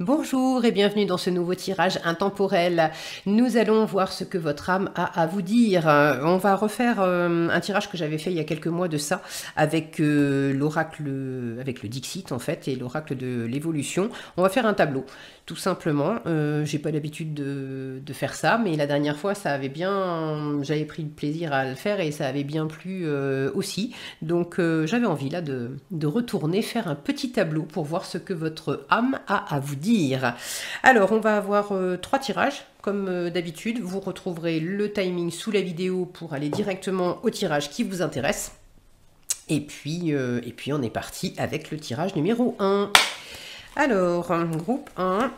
Bonjour et bienvenue dans ce nouveau tirage intemporel. Nous allons voir ce que votre âme a à vous dire. On va refaire un tirage que j'avais fait il y a quelques mois de ça avec l'oracle, avec le Dixit en fait et l'oracle de l'évolution. On va faire un tableau, tout simplement. J'ai pas l'habitude de faire ça, mais la dernière fois ça avait bien, j'avais pris plaisir à le faire et ça avait bien plu aussi. Donc j'avais envie là de retourner faire un petit tableau pour voir ce que votre âme a à vous dire. Alors, on va avoir 3 tirages, comme d'habitude. Vous retrouverez le timing sous la vidéo pour aller directement au tirage qui vous intéresse. Et puis on est parti avec le tirage numéro 1. Alors, groupe 1.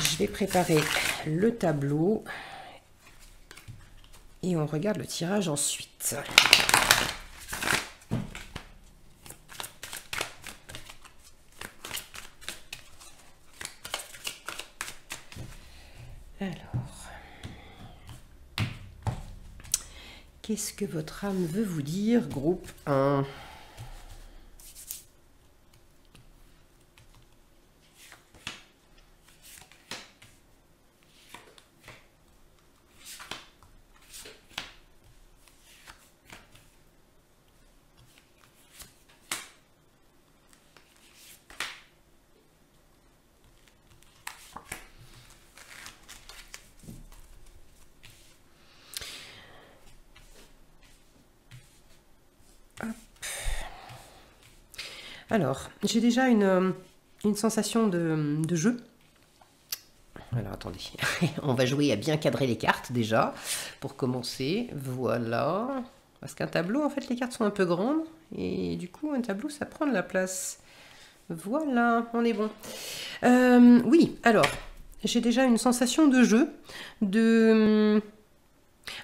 Je vais préparer le tableau. Et on regarde le tirage ensuite. Alors, qu'est-ce que votre âme veut vous dire, groupe 1? Alors, j'ai déjà une sensation de jeu. Alors, attendez, on va jouer à bien cadrer les cartes déjà, pour commencer. Voilà. Parce qu'un tableau, en fait, les cartes sont un peu grandes, et du coup, un tableau, ça prend de la place. Voilà, on est bon. Oui, alors, j'ai déjà une sensation de jeu,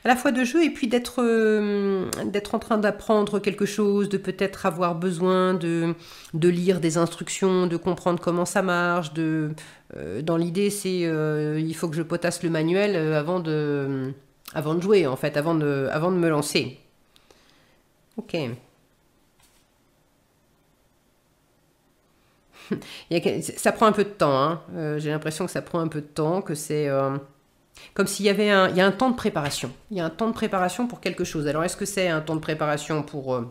à la fois de jeu et puis d'être en train d'apprendre quelque chose, de peut-être avoir besoin de lire des instructions, de comprendre comment ça marche. Dans l'idée, c'est il faut que je potasse le manuel avant de jouer, en fait, avant de me lancer. Ok. Ça prend un peu de temps, hein. J'ai l'impression que ça prend un peu de temps, que c'est... comme s'il y avait il y a un temps de préparation. Il y a un temps de préparation pour quelque chose. Alors, est-ce que c'est un temps de préparation pour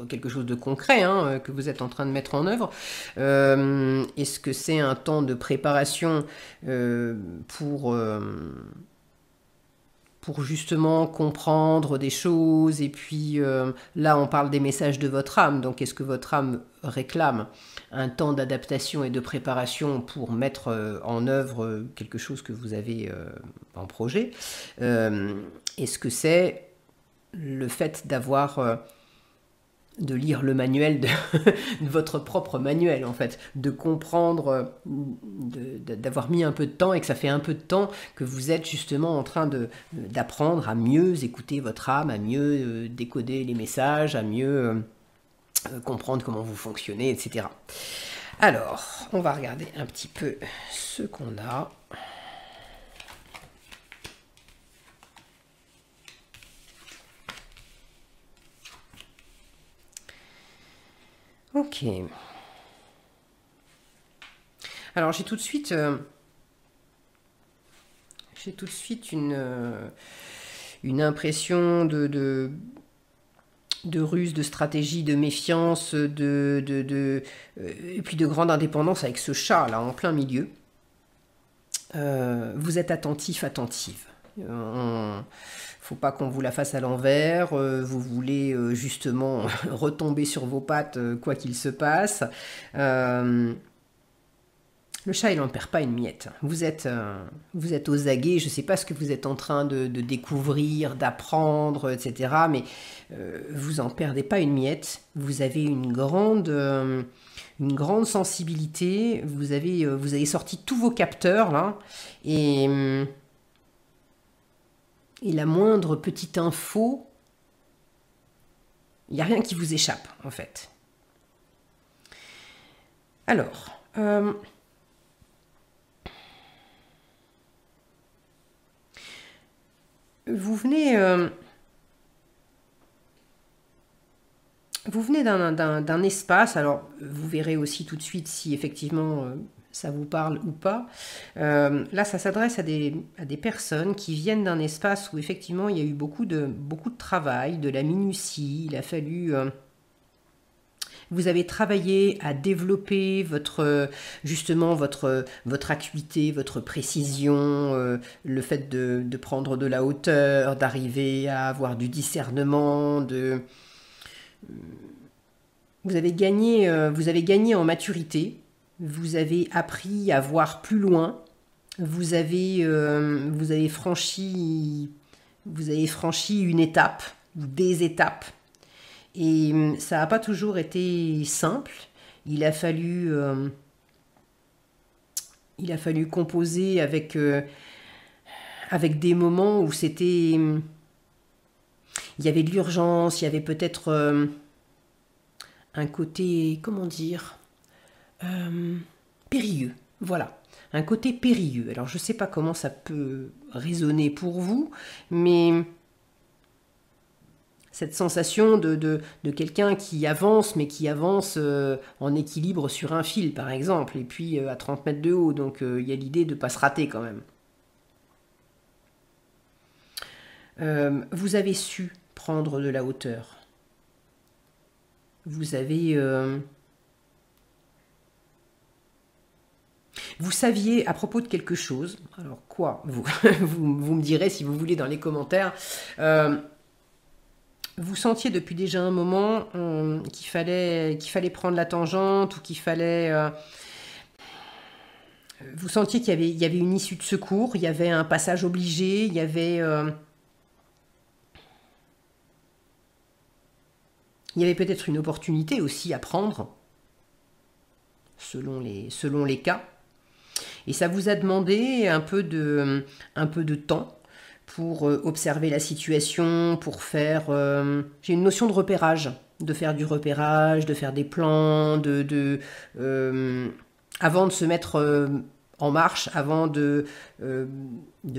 quelque chose de concret que vous êtes en train de mettre en œuvre? Est-ce que c'est un temps de préparation pour justement comprendre des choses? Et puis là, on parle des messages de votre âme. Donc, est-ce que votre âme réclame un temps d'adaptation et de préparation pour mettre en œuvre quelque chose que vous avez en projet? Est-ce que c'est le fait d'avoir de lire le manuel de votre propre manuel, en fait, de comprendre, d'avoir mis un peu de temps et que ça fait un peu de temps que vous êtes justement en train d'apprendre à mieux écouter votre âme, à mieux décoder les messages, à mieux comprendre comment vous fonctionnez, etc. Alors, on va regarder un petit peu ce qu'on a. Ok. Alors j'ai tout de suite une impression de ruse, de stratégie, de méfiance, et puis de grande indépendance avec ce chat là en plein milieu. Vous êtes attentif, attentive. Faut pas qu'on vous la fasse à l'envers. Vous voulez justement retomber sur vos pattes quoi qu'il se passe. Le chat, il n'en perd pas une miette. Vous êtes aux aguets. Je ne sais pas ce que vous êtes en train de découvrir, d'apprendre, etc. Mais vous en perdez pas une miette. Vous avez une grande sensibilité. Vous avez sorti tous vos capteurs là, et la moindre petite info, il n'y a rien qui vous échappe en fait. Alors, vous venez vous venez d'un espace, alors vous verrez aussi tout de suite si effectivement ça vous parle ou pas. Là, ça s'adresse à des personnes qui viennent d'un espace où effectivement il y a eu beaucoup de travail, de la minutie, il a fallu... vous avez travaillé à développer justement votre acuité, votre précision, le fait de prendre de la hauteur, d'arriver à avoir du discernement, vous avez gagné en maturité, vous avez appris à voir plus loin, vous avez franchi une étape ou des étapes. Et ça n'a pas toujours été simple. Il a fallu composer avec des moments où il y avait de l'urgence, il y avait peut-être un côté, comment dire, périlleux. Voilà, un côté périlleux. Alors je ne sais pas comment ça peut résonner pour vous, mais cette sensation de quelqu'un qui avance, mais qui avance en équilibre sur un fil, par exemple, et puis à 30 mètres de haut, donc il y a l'idée de ne pas se rater quand même. Vous avez su prendre de la hauteur. Vous avez... vous saviez à propos de quelque chose, alors quoi, vous me direz si vous voulez dans les commentaires, vous sentiez depuis déjà un moment qu'il fallait prendre la tangente ou qu'il fallait... vous sentiez qu'il y avait une issue de secours, il y avait un passage obligé, il y avait peut-être une opportunité aussi à prendre, selon les cas. Et ça vous a demandé un peu de temps pour observer la situation, pour faire... j'ai une notion de repérage, de faire du repérage, de faire des plans, avant de se mettre en marche, avant de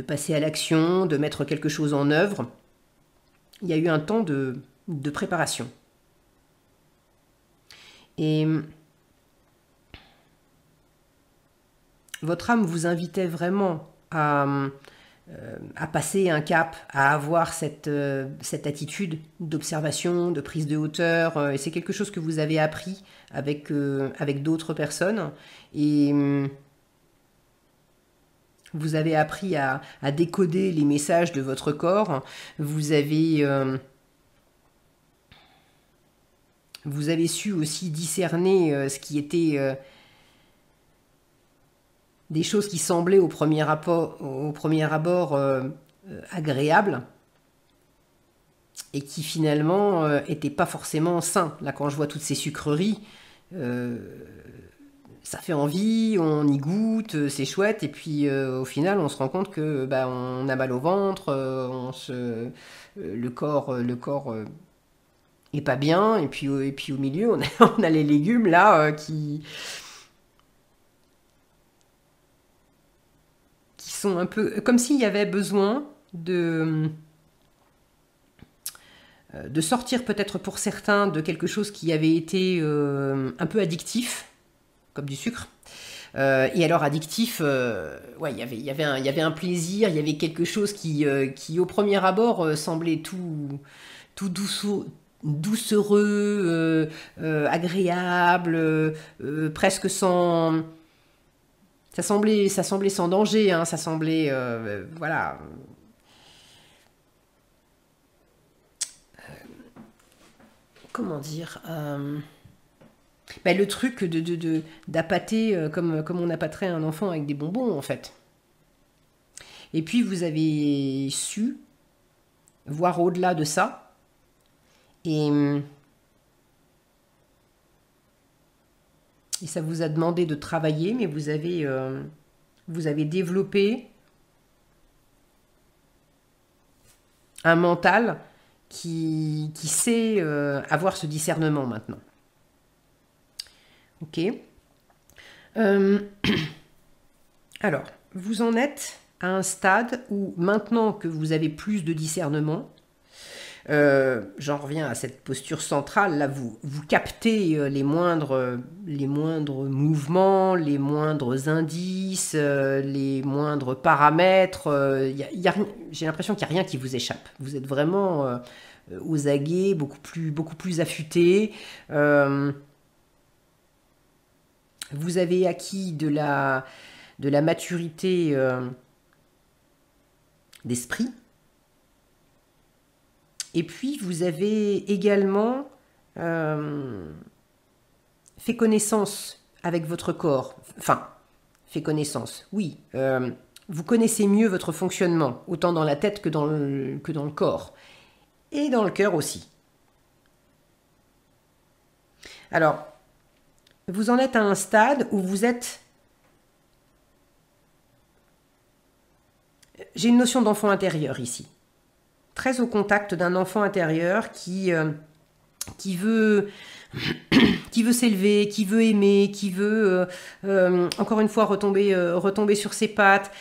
passer à l'action, de mettre quelque chose en œuvre. Il y a eu un temps de préparation. Et votre âme vous invitait vraiment à passer un cap, à avoir cette attitude d'observation, de prise de hauteur. Et c'est quelque chose que vous avez appris avec d'autres personnes. Et vous avez appris à décoder les messages de votre corps. Vous avez su aussi discerner ce qui était... des choses qui semblaient au premier abord agréables et qui finalement n'étaient pas forcément sains. Là, quand je vois toutes ces sucreries, ça fait envie, on y goûte, c'est chouette, et puis au final, on se rend compte que on a mal au ventre, le corps est pas bien, et puis au milieu, on a les légumes là qui sont un peu comme s'il y avait besoin de sortir peut-être pour certains de quelque chose qui avait été un peu addictif, comme du sucre. Et alors addictif, ouais, il y avait un plaisir, il y avait quelque chose qui au premier abord semblait tout doucereux, agréable, presque sans... Ça semblait sans danger, hein, ça semblait, voilà. Comment dire le truc d'appâter comme on appâterait un enfant avec des bonbons, en fait. Et puis, vous avez su voir au-delà de ça. Et ça vous a demandé de travailler, mais vous avez développé un mental qui sait avoir ce discernement maintenant. Ok. Alors, vous en êtes à un stade où, maintenant que vous avez plus de discernement, J'en reviens à cette posture centrale. Là, vous captez les moindres mouvements, les moindres indices, les moindres paramètres. J'ai l'impression qu'il n'y a rien qui vous échappe. Vous êtes vraiment aux aguets, beaucoup plus affûté. Vous avez acquis de la maturité d'esprit. Et puis, vous avez également fait connaissance avec votre corps. Enfin, fait connaissance, oui. Vous connaissez mieux votre fonctionnement, autant dans la tête que dans le corps. Et dans le cœur aussi. Alors, vous en êtes à un stade où vous êtes... J'ai une notion d'enfant intérieur ici. Très au contact d'un enfant intérieur qui veut s'élever, qui veut aimer, qui veut encore une fois retomber sur ses pattes.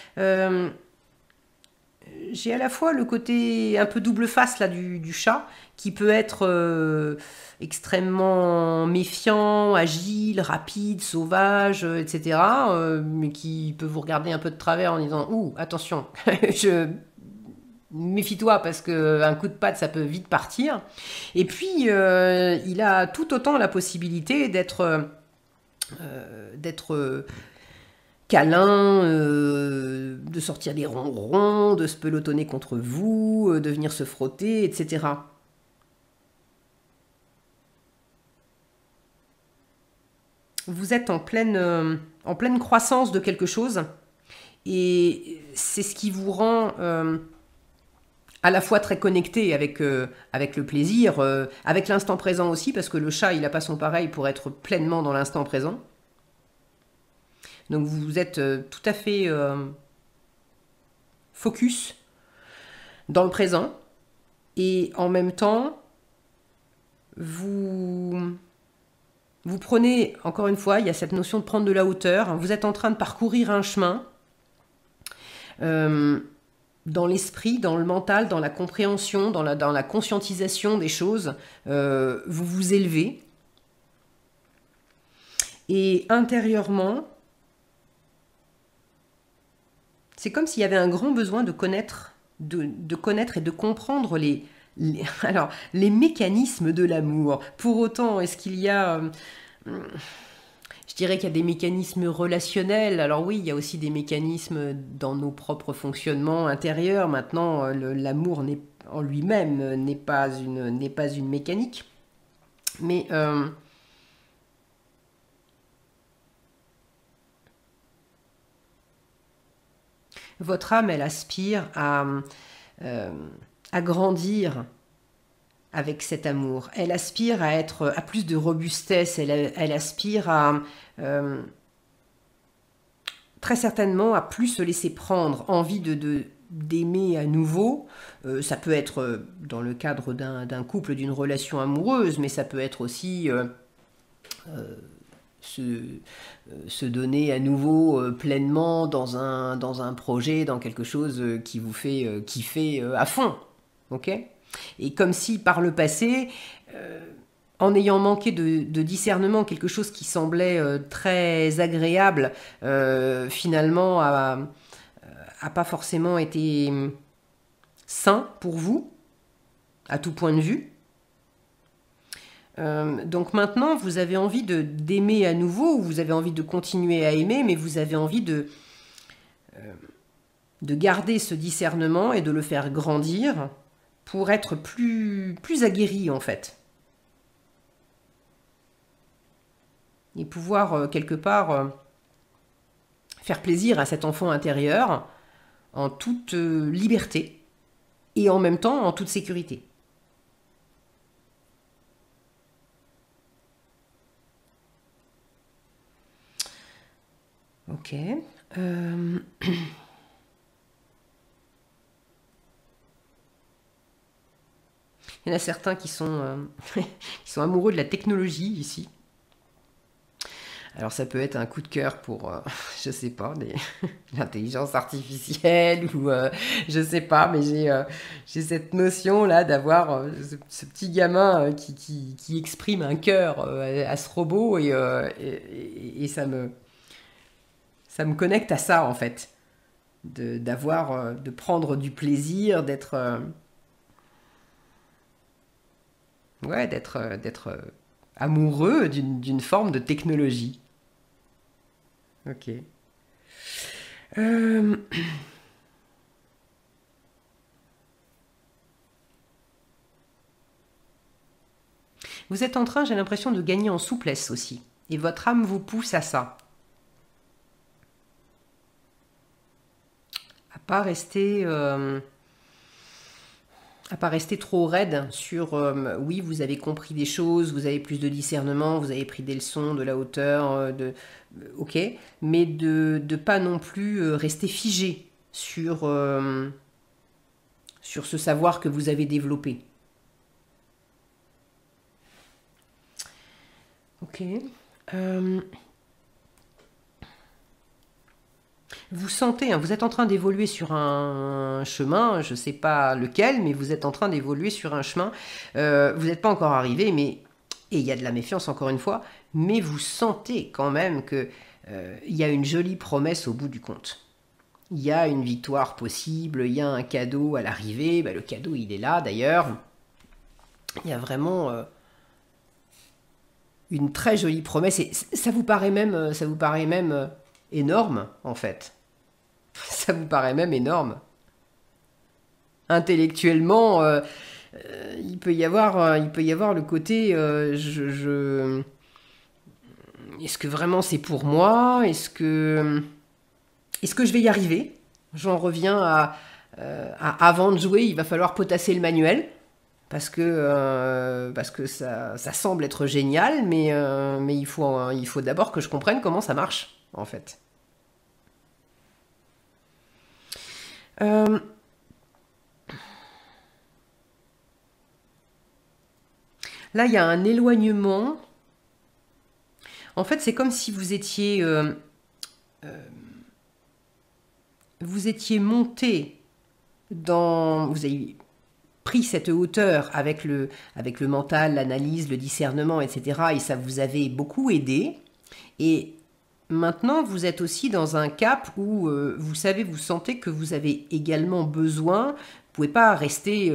J'ai à la fois le côté un peu double face là du chat qui peut être extrêmement méfiant, agile, rapide, sauvage, etc. Mais qui peut vous regarder un peu de travers en disant ouh attention, méfie-toi parce qu'un coup de patte ça peut vite partir. Et puis il a tout autant la possibilité d'être câlin, de sortir des ronrons, de se pelotonner contre vous, de venir se frotter, etc. Vous êtes en pleine croissance de quelque chose et c'est ce qui vous rend à la fois très connecté avec le plaisir, avec l'instant présent aussi, parce que le chat, il n'a pas son pareil pour être pleinement dans l'instant présent. Donc vous êtes tout à fait focus dans le présent et en même temps, vous prenez, encore une fois, il y a cette notion de prendre de la hauteur. Vous êtes en train de parcourir un chemin dans l'esprit, dans le mental, dans la compréhension, dans la conscientisation des choses. Vous vous élevez. Et intérieurement, c'est comme s'il y avait un grand besoin de connaître et de comprendre les mécanismes de l'amour. Pour autant, est-ce qu'il y a... je dirais qu'il y a des mécanismes relationnels. Alors oui, il y a aussi des mécanismes dans nos propres fonctionnements intérieurs. Maintenant, l'amour en lui-même n'est pas une mécanique. Mais... votre âme, elle aspire à grandir avec cet amour. Elle aspire à plus de robustesse. Elle aspire à très certainement à plus se laisser prendre, envie d'aimer à nouveau. Ça peut être dans le cadre d'un couple, d'une relation amoureuse, mais ça peut être aussi se donner à nouveau pleinement dans un projet, dans quelque chose qui vous fait kiffer à fond. Ok ? Et comme si par le passé, en ayant manqué de discernement, quelque chose qui semblait très agréable, finalement a pas forcément été sain pour vous, à tout point de vue. Donc maintenant, vous avez envie d'aimer à nouveau, ou vous avez envie de continuer à aimer, mais vous avez envie de garder ce discernement et de le faire grandir pour être plus aguerri en fait. Et pouvoir quelque part faire plaisir à cet enfant intérieur en toute liberté et en même temps en toute sécurité. Ok. Il y en a certains qui sont amoureux de la technologie ici. Alors ça peut être un coup de cœur pour, je sais pas, l'intelligence artificielle ou je sais pas, mais j'ai cette notion là d'avoir ce petit gamin qui exprime un cœur à ce robot et ça me connecte à ça en fait, de prendre du plaisir, d'être amoureux d'une forme de technologie. Ok. Euh, Vous êtes en train, j'ai l'impression, de gagner en souplesse aussi. Et votre âme vous pousse à ça. À pas rester, euh, à pas rester trop raide sur oui, vous avez compris des choses, vous avez plus de discernement, vous avez pris des leçons, de la hauteur, ok, mais de pas non plus rester figé sur ce savoir que vous avez développé. Ok. Euh, Vous sentez, hein, vous êtes en train d'évoluer sur un chemin, je ne sais pas lequel, mais vous êtes en train d'évoluer sur un chemin. Vous n'êtes pas encore arrivé, mais et il y a de la méfiance encore une fois, mais vous sentez quand même que il y a une jolie promesse au bout du compte. Il y a une victoire possible, il y a un cadeau à l'arrivée. Le cadeau, il est là d'ailleurs. Il y a vraiment une très jolie promesse et ça vous paraît même énorme en fait. Ça vous paraît même énorme. Intellectuellement, il peut y avoir le côté, est-ce que vraiment c'est pour moi? Est-ce que je vais y arriver? J'en reviens avant de jouer, il va falloir potasser le manuel parce que ça semble être génial, mais il faut d'abord que je comprenne comment ça marche en fait. Euh, Là, il y a un éloignement. En fait, c'est comme si vous étiez monté vous avez pris cette hauteur avec le mental, l'analyse, le discernement, etc. Et ça vous avait beaucoup aidé. Et maintenant, vous êtes aussi dans un cap où vous savez, vous sentez que vous avez également besoin. Vous pouvez pas rester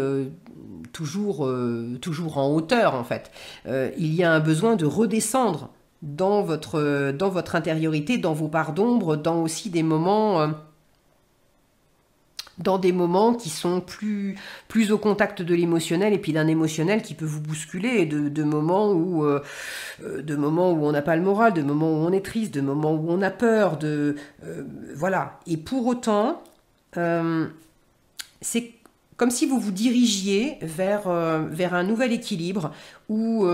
toujours en hauteur en fait. Il y a un besoin de redescendre dans votre intériorité, dans vos parts d'ombre, dans des moments qui sont plus au contact de l'émotionnel et puis d'un émotionnel qui peut vous bousculer, de moments où on n'a pas le moral, de moments où on est triste, de moments où on a peur, voilà. Et pour autant, c'est comme si vous vous dirigiez vers un nouvel équilibre où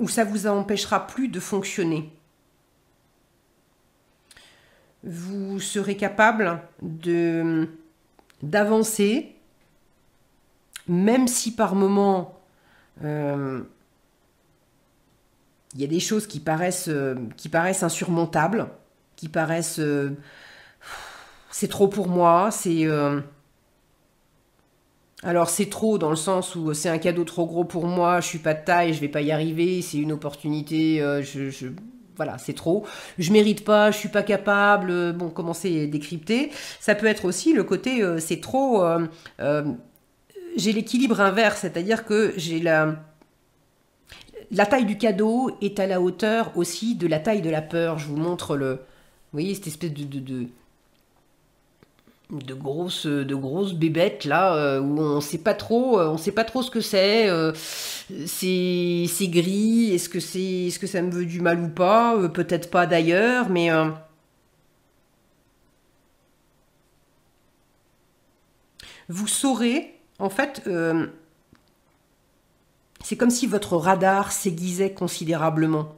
ça vous empêchera plus de fonctionner. Vous serez capable d'avancer, même si par moments il y a des choses qui paraissent insurmontables, qui paraissent c'est trop pour moi, alors c'est trop dans le sens où c'est un cadeau trop gros pour moi, je suis pas de taille, je vais pas y arriver, c'est une opportunité, voilà, c'est trop. Je mérite pas, je suis pas capable. Bon, comment c'est décrypté? Ça peut être aussi le côté c'est trop. J'ai l'équilibre inverse, c'est-à-dire que j'ai la taille du cadeau est à la hauteur aussi de la taille de la peur. Je vous montre vous voyez cette espèce de grosses bébêtes là où on sait pas trop ce que c'est c'est gris, est-ce que ça me veut du mal ou pas, peut-être pas d'ailleurs, mais vous saurez en fait c'est comme si votre radar s'aiguisait considérablement.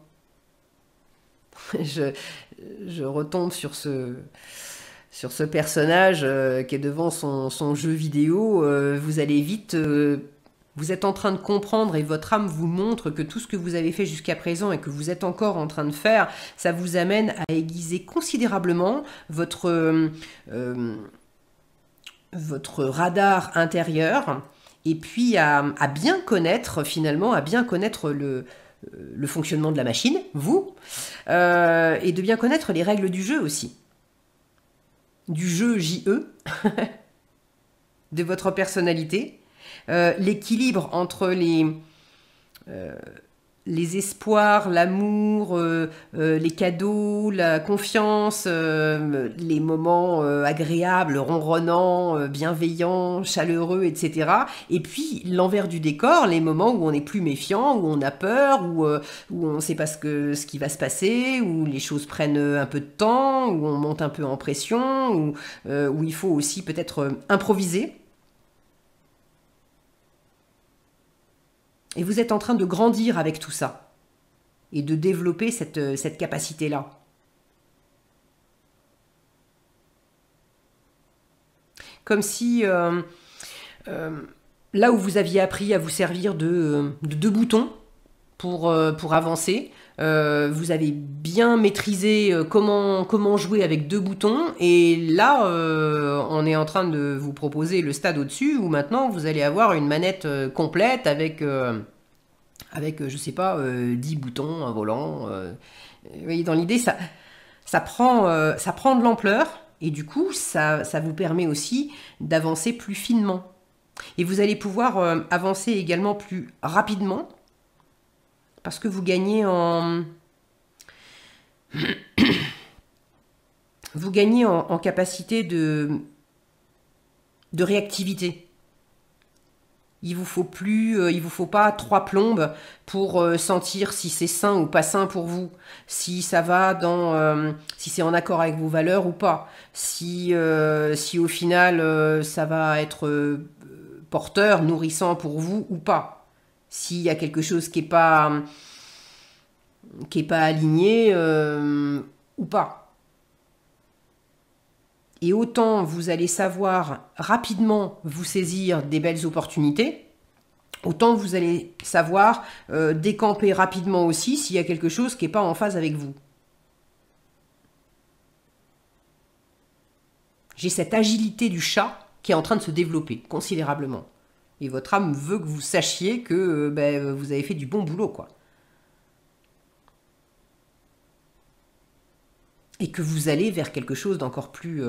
je, je retombe sur ce personnage qui est devant son jeu vidéo, vous allez vite Vous êtes en train de comprendre et votre âme vous montre que tout ce que vous avez fait jusqu'à présent et que vous êtes encore en train de faire, ça vous amène à aiguiser considérablement votre radar intérieur et puis à bien connaître finalement, à bien connaître le fonctionnement de la machine, vous, et de bien connaître les règles du jeu aussi. Du jeu JE, de votre personnalité, l'équilibre entre les espoirs, l'amour, les cadeaux, la confiance, les moments agréables, ronronnants, bienveillants, chaleureux, etc. Et puis l'envers du décor, les moments où on est plus méfiant, où on a peur, où on ne sait pas ce qui va se passer, où les choses prennent un peu de temps, où on monte un peu en pression, où il faut aussi peut-être improviser. Et vous êtes en train de grandir avec tout ça et de développer cette capacité-là. Comme si, là où vous aviez appris à vous servir de deux boutons pour avancer, vous avez bien maîtrisé comment jouer avec deux boutons. Et là, on est en train de vous proposer le stade au-dessus où maintenant vous allez avoir une manette complète avec je sais pas, 10 boutons, un volant. Vous voyez, dans l'idée, ça prend de l'ampleur et du coup, ça vous permet aussi d'avancer plus finement. Et vous allez pouvoir avancer également plus rapidement parce que vous gagnez en capacité de réactivité. Il vous faut pas 3 plombes pour sentir si c'est sain ou pas sain pour vous, si ça va si c'est en accord avec vos valeurs ou pas, si au final ça va être porteur, nourrissant pour vous ou pas, s'il y a quelque chose qui est pas aligné ou pas. Et autant vous allez savoir rapidement vous saisir des belles opportunités, autant vous allez savoir décamper rapidement aussi s'il y a quelque chose qui n'est pas en phase avec vous. J'ai cette agilité du chat qui est en train de se développer considérablement. Et votre âme veut que vous sachiez que vous avez fait du bon boulot, quoi. Et que vous allez vers quelque chose d'encore plus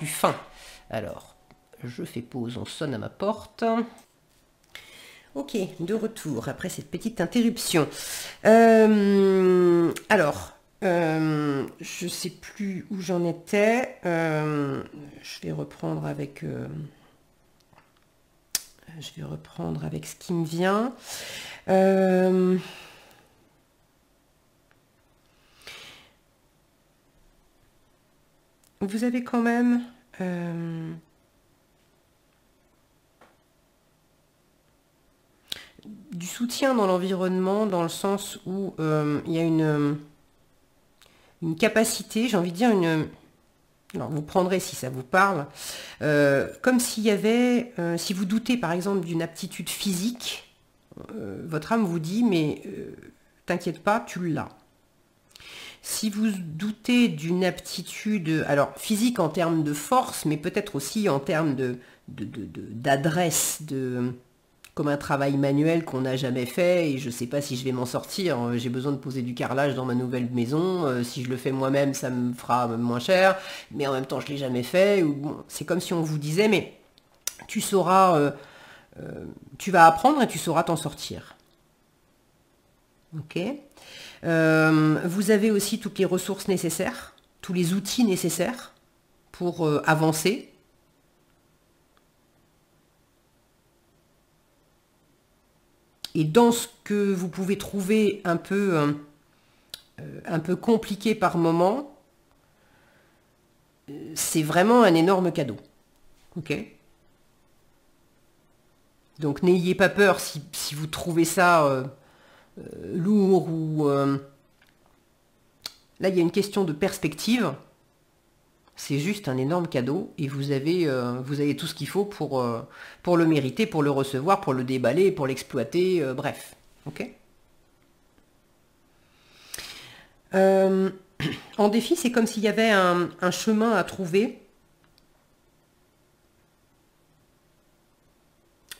fin. Alors, je fais pause, on sonne à ma porte. Ok, de retour après cette petite interruption. Alors, je sais plus où j'en étais. Je vais reprendre avec ce qui me vient. Vous avez quand même du soutien dans l'environnement, dans le sens où il y a une capacité, j'ai envie de dire alors vous prendrez si ça vous parle, comme s'il y avait, si vous doutez par exemple d'une aptitude physique, votre âme vous dit mais t'inquiète pas, tu l'as. Si vous doutez d'une aptitude, alors physique en termes de force, mais peut-être aussi en termes d'adresse, comme un travail manuel qu'on n'a jamais fait, et je ne sais pas si je vais m'en sortir, j'ai besoin de poser du carrelage dans ma nouvelle maison, si je le fais moi-même, ça me fera moins cher, mais en même temps je ne l'ai jamais fait, bon, c'est comme si on vous disait, mais tu sauras, tu vas apprendre et tu sauras t'en sortir. Ok. Vous avez aussi toutes les ressources nécessaires, tous les outils nécessaires pour avancer. Et dans ce que vous pouvez trouver un peu compliqué par moment, c'est vraiment un énorme cadeau. Ok ? Donc n'ayez pas peur si vous trouvez ça lourd ou... Là, il y a une question de perspective. C'est juste un énorme cadeau et vous avez tout ce qu'il faut pour le mériter, pour le recevoir, pour le déballer, pour l'exploiter, bref. Ok. En défi, c'est comme s'il y avait un chemin à trouver.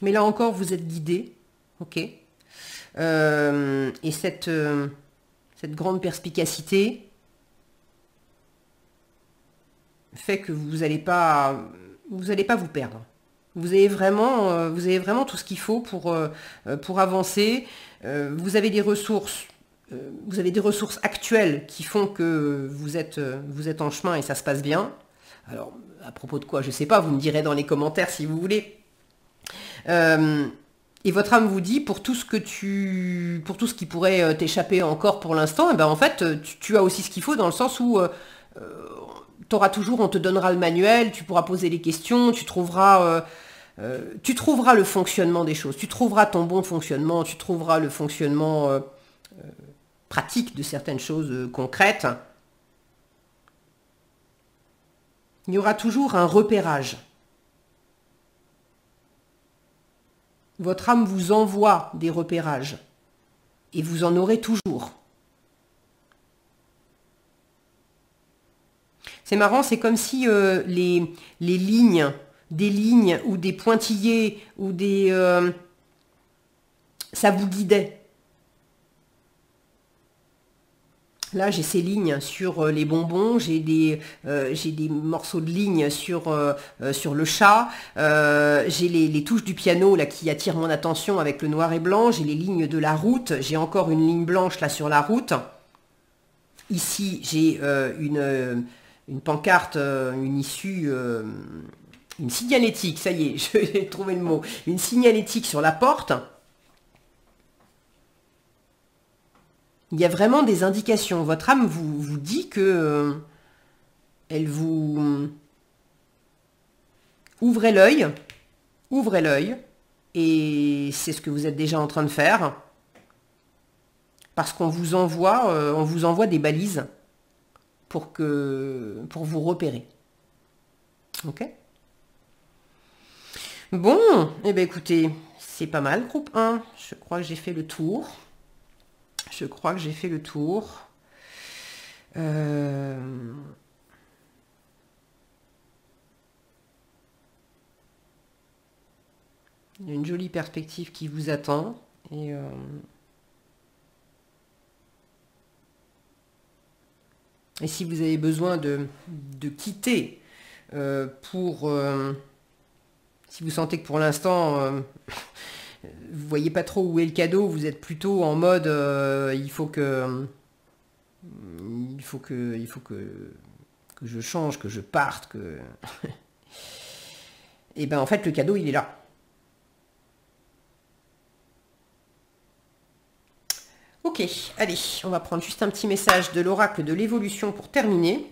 Mais là encore, vous êtes guidé. Ok. Et cette grande perspicacité fait que vous n'allez pas vous perdre. Vous avez vraiment tout ce qu'il faut pour avancer. Vous avez des ressources. Vous avez des ressources actuelles qui font que vous êtes en chemin et ça se passe bien. Alors, à propos de quoi, je ne sais pas, vous me direz dans les commentaires si vous voulez. Et votre âme vous dit, pour tout ce qui pourrait t'échapper encore pour l'instant, et ben en fait, tu as aussi ce qu'il faut dans le sens où on te donnera le manuel, tu pourras poser les questions, tu trouveras le fonctionnement des choses, tu trouveras ton bon fonctionnement, tu trouveras le fonctionnement pratique de certaines choses concrètes. Il y aura toujours un repérage. Votre âme vous envoie des repérages et vous en aurez toujours. C'est marrant, c'est comme si les lignes, des lignes ou des pointillés ou ça vous guidait. Là, j'ai ces lignes sur les bonbons, j'ai des morceaux de lignes sur le chat, j'ai les touches du piano là qui attirent mon attention avec le noir et blanc, j'ai les lignes de la route, j'ai encore une ligne blanche là sur la route. Ici, j'ai une pancarte, une issue, une signalétique, ça y est, j'ai trouvé le mot, une signalétique sur la porte. Il y a vraiment des indications. Votre âme vous dit que elle vous ouvrez l'œil, et c'est ce que vous êtes déjà en train de faire, parce qu'on vous envoie des balises pour vous repérer. Ok? Bon, eh bien écoutez, c'est pas mal, groupe 1. Je crois que j'ai fait le tour. Il y a une jolie perspective qui vous attend. Et si vous avez besoin de quitter si vous sentez que pour l'instant vous voyez pas trop où est le cadeau, vous êtes plutôt en mode il faut que je change, que je parte, que et ben en fait le cadeau il est là. Ok, allez, on va prendre juste un petit message de l'oracle de l'évolution pour terminer.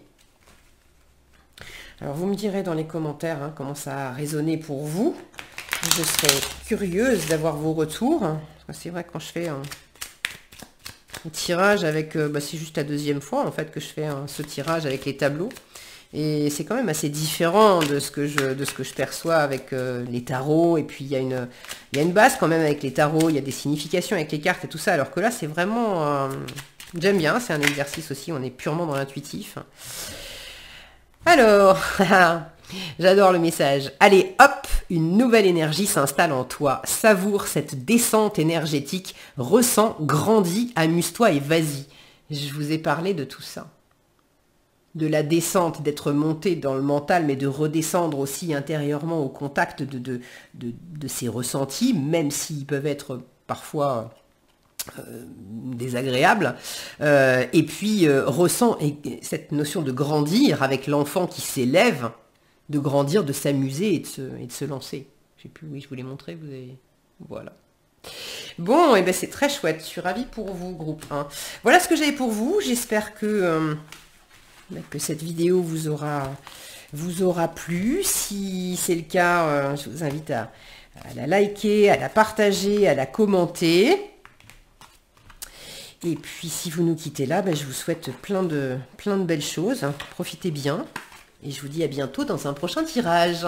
Alors vous me direz dans les commentaires comment ça a résonné pour vous. Je serais curieuse d'avoir vos retours. C'est vrai, quand je fais un tirage avec... c'est juste la deuxième fois en fait que je fais ce tirage avec les tableaux. Et c'est quand même assez différent de ce que je perçois avec les tarots. Et puis il y a une base quand même avec les tarots. Il y a des significations avec les cartes et tout ça. Alors que là, c'est vraiment... j'aime bien, c'est un exercice aussi. On est purement dans l'intuitif. Alors... j'adore le message. Allez, hop, une nouvelle énergie s'installe en toi. Savoure cette descente énergétique. Ressens, grandis, amuse-toi et vas-y. Je vous ai parlé de tout ça. De la descente, d'être monté dans le mental, mais de redescendre aussi intérieurement au contact de ces ressentis, même s'ils peuvent être parfois désagréables. Et puis, ressens cette notion de grandir avec l'enfant qui s'élève, de grandir, de s'amuser et de se lancer. Je sais plus, oui, je vous l'ai montré, vous avez... Voilà. Bon, et ben c'est très chouette, je suis ravie pour vous, groupe 1. Voilà ce que j'avais pour vous, j'espère que cette vidéo vous aura plu. Si c'est le cas, je vous invite à la liker, à la partager, à la commenter. Et puis si vous nous quittez là, je vous souhaite plein de belles choses. Profitez bien. Et je vous dis à bientôt dans un prochain tirage.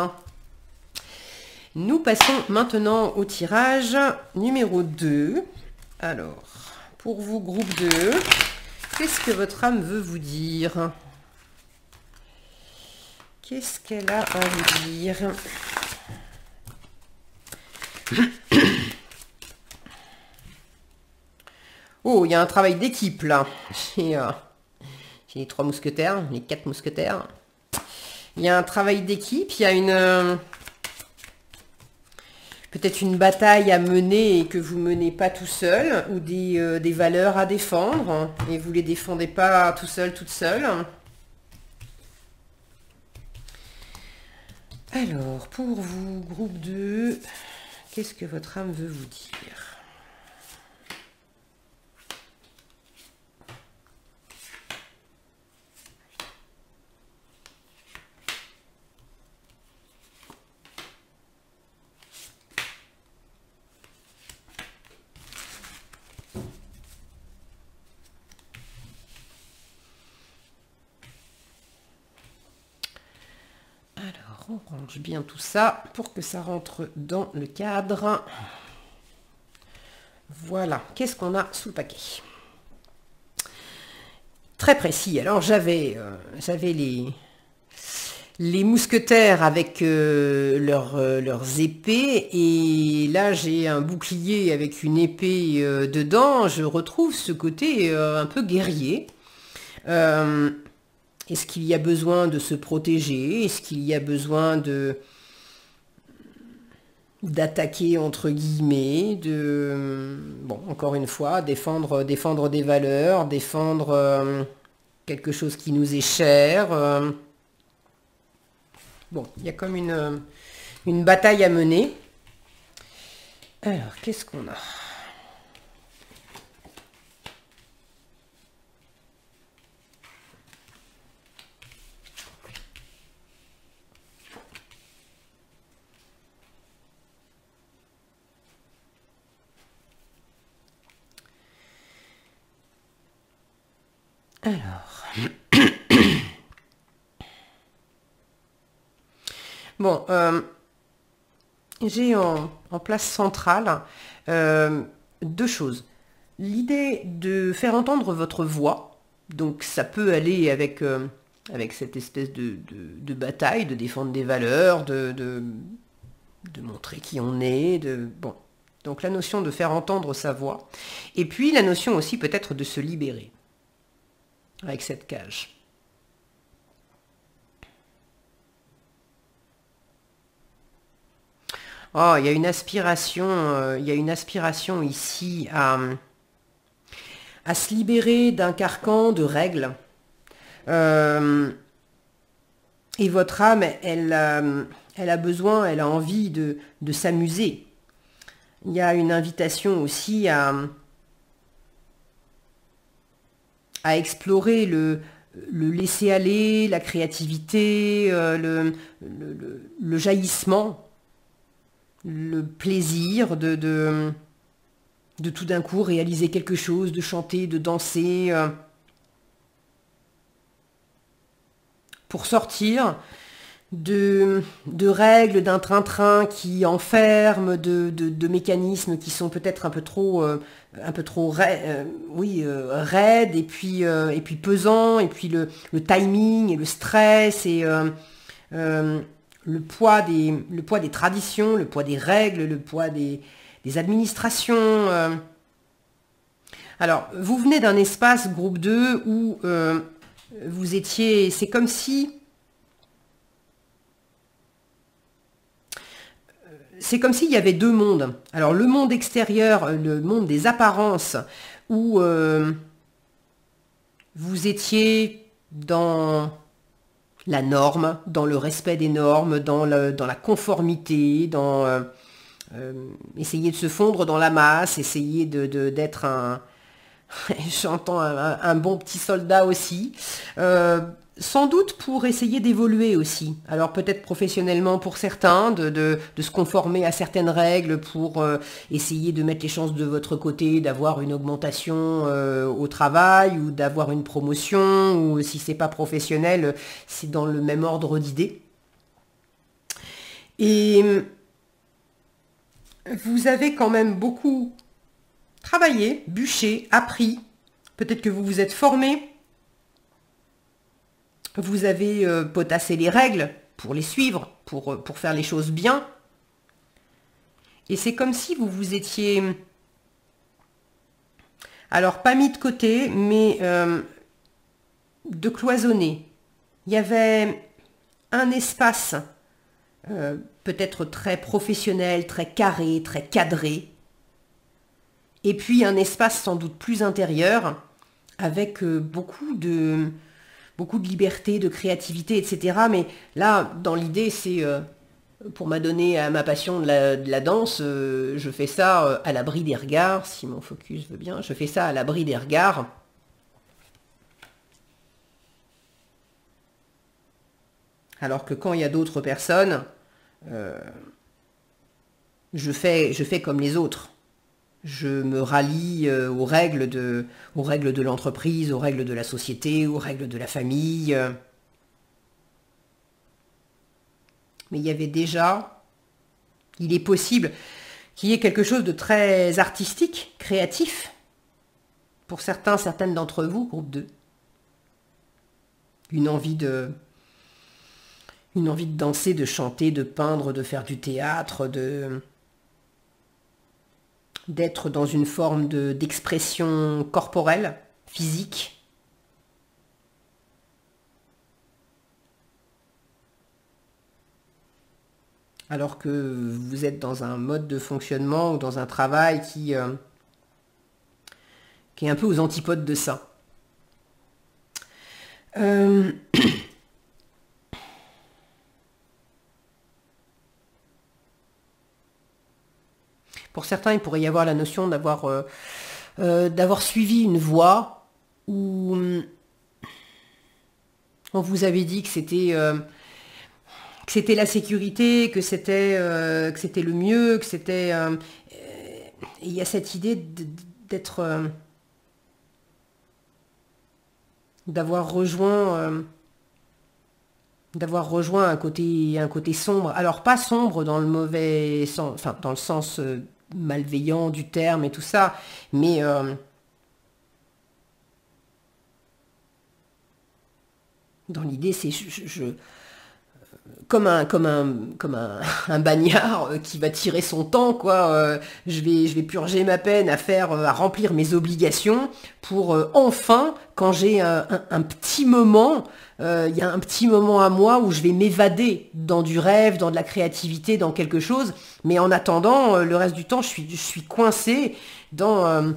Nous passons maintenant au tirage numéro 2. Alors, pour vous, groupe 2, qu'est-ce que votre âme veut vous dire? Qu'est-ce qu'elle a à vous dire? Oh, il y a un travail d'équipe là. J'ai les 3 mousquetaires, les 4 mousquetaires. Il y a un travail d'équipe, il y a une... peut-être une bataille à mener et que vous menez pas tout seul, ou des valeurs à défendre, et vous les défendez pas tout seul, toute seule. Alors, pour vous, groupe 2, qu'est-ce que votre âme veut vous dire? On range bien tout ça pour que ça rentre dans le cadre. Voilà, qu'est-ce qu'on a sous le paquet? Très précis. Alors j'avais les mousquetaires avec leurs épées, et là j'ai un bouclier avec une épée dedans. Je retrouve ce côté un peu guerrier. Est-ce qu'il y a besoin de se protéger? Est-ce qu'il y a besoin d'attaquer entre guillemets, bon, encore une fois, défendre des valeurs, défendre quelque chose qui nous est cher. Bon, il y a comme une bataille à mener. Alors, qu'est-ce qu'on a? Alors, bon, j'ai en place centrale 2 choses. L'idée de faire entendre votre voix, donc ça peut aller avec cette espèce de bataille, de défendre des valeurs, de montrer qui on est, bon. Donc la notion de faire entendre sa voix, et puis la notion aussi peut-être de se libérer avec cette cage. Oh, il y a une aspiration ici à se libérer d'un carcan de règles. Et votre âme, elle a besoin, elle a envie de s'amuser. Il y a une invitation aussi à explorer le laisser-aller, la créativité, le jaillissement, le plaisir de tout d'un coup réaliser quelque chose, de chanter, de danser, pour sortir de règles, d'un train-train qui enferme, de mécanismes qui sont peut-être un peu trop raides, et puis pesants, et puis le timing et le stress, et le poids des traditions, le poids des règles, le poids des administrations. Alors, vous venez d'un espace groupe 2 où vous étiez, c'est comme s'il y avait 2 mondes. Alors le monde extérieur, le monde des apparences, où vous étiez dans la norme, dans le respect des normes, dans la conformité, essayer de se fondre dans la masse, essayer d'être J'entends un bon petit soldat aussi. Sans doute pour essayer d'évoluer aussi. Alors peut-être professionnellement pour certains, de se conformer à certaines règles pour essayer de mettre les chances de votre côté, d'avoir une augmentation au travail ou d'avoir une promotion, ou si c'est pas professionnel, c'est dans le même ordre d'idées. Et vous avez quand même beaucoup travaillé, bûché, appris. Peut-être que vous vous êtes formé. Vous avez potassé les règles pour les suivre, pour faire les choses bien. Et c'est comme si vous vous étiez, alors pas mis de côté, mais de cloisonné. Il y avait un espace peut-être très professionnel, très carré, très cadré. Et puis un espace sans doute plus intérieur, avec beaucoup de liberté, de créativité, etc. Mais là, dans l'idée, c'est pour m'adonner à ma passion de la danse, je fais ça à l'abri des regards, si mon focus veut bien, je fais ça à l'abri des regards. Alors que quand il y a d'autres personnes, je fais comme les autres. Je me rallie aux règles de l'entreprise, aux règles de la société, aux règles de la famille. Mais il y avait déjà, il est possible qu'il y ait quelque chose de très artistique, créatif, pour certains, certaines d'entre vous, groupe 2. Une envie de danser, de chanter, de peindre, de faire du théâtre, d'être dans une forme d'expression corporelle, physique. Alors que vous êtes dans un mode de fonctionnement ou dans un travail qui est un peu aux antipodes de ça. Pour certains, il pourrait y avoir la notion d'avoir suivi une voie où on vous avait dit que c'était la sécurité, que c'était le mieux, que c'était... il y a cette idée d'être... d'avoir rejoint un côté sombre. Alors pas sombre dans le mauvais sens, enfin dans le sens malveillant du terme et tout ça, mais dans l'idée c'est comme un bagnard qui va tirer son temps, quoi. Je vais purger ma peine à remplir mes obligations pour enfin, quand j'ai un petit moment, il y a un petit moment à moi où je vais m'évader dans du rêve, dans de la créativité, dans quelque chose. Mais en attendant, le reste du temps, je suis coincé dans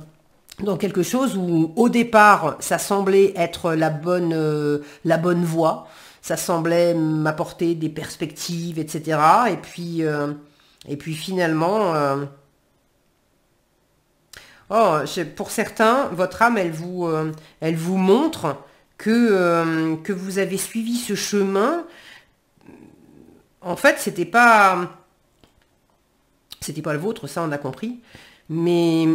quelque chose où, au départ, ça semblait être la bonne voie. Ça semblait m'apporter des perspectives, etc. Et puis finalement, pour certains, votre âme, elle vous montre que vous avez suivi ce chemin. En fait, c'était pas le vôtre, ça on a compris, mais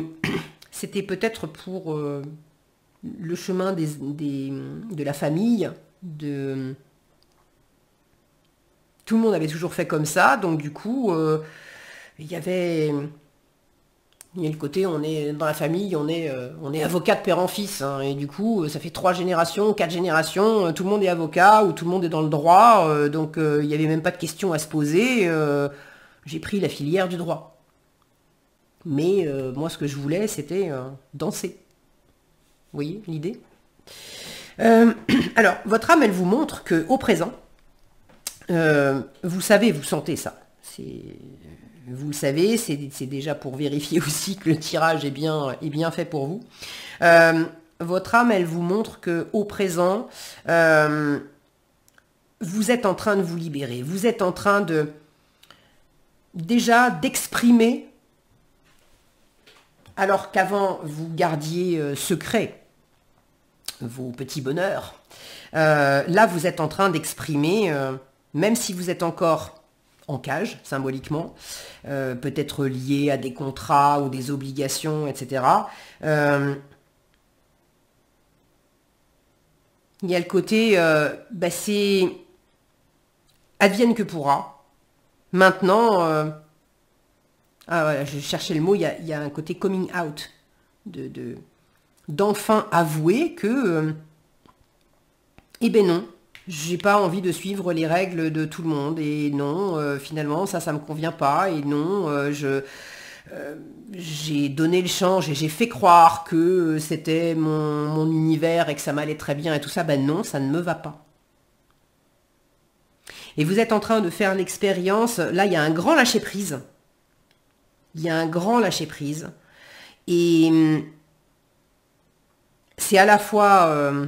c'était peut-être pour le chemin de la famille, tout le monde avait toujours fait comme ça, donc du coup, il y a le côté, on est dans la famille, on est avocat de père en fils, hein, et du coup, ça fait 3 générations, 4 générations, tout le monde est avocat, ou tout le monde est dans le droit, donc il n'y avait même pas de question à se poser, j'ai pris la filière du droit. Mais moi, ce que je voulais, c'était danser. Vous voyez l'idée? Alors, votre âme, elle vous montre qu'au présent, vous savez, vous sentez ça. Vous le savez, c'est déjà pour vérifier aussi que le tirage est bien fait pour vous. Votre âme, elle vous montre qu'au présent, vous êtes en train de vous libérer. Vous êtes en train d'exprimer Alors qu'avant, vous gardiez secret vos petits bonheurs, là, vous êtes en train d'exprimer, même si vous êtes encore en cage, symboliquement, peut-être lié à des contrats ou des obligations, etc. Il y a le côté, c'est advienne que pourra. Maintenant, voilà, je cherchais le mot, il y a un côté coming out, d'enfin avouer que, eh ben non, j'ai pas envie de suivre les règles de tout le monde, et non, finalement, ça me convient pas, et non, j'ai donné le change et j'ai fait croire que c'était mon univers et que ça m'allait très bien et tout ça, ben non, ça ne me va pas. Et vous êtes en train de faire l'expérience, là il y a un grand lâcher-prise. Il y a un grand lâcher-prise. Et c'est à la fois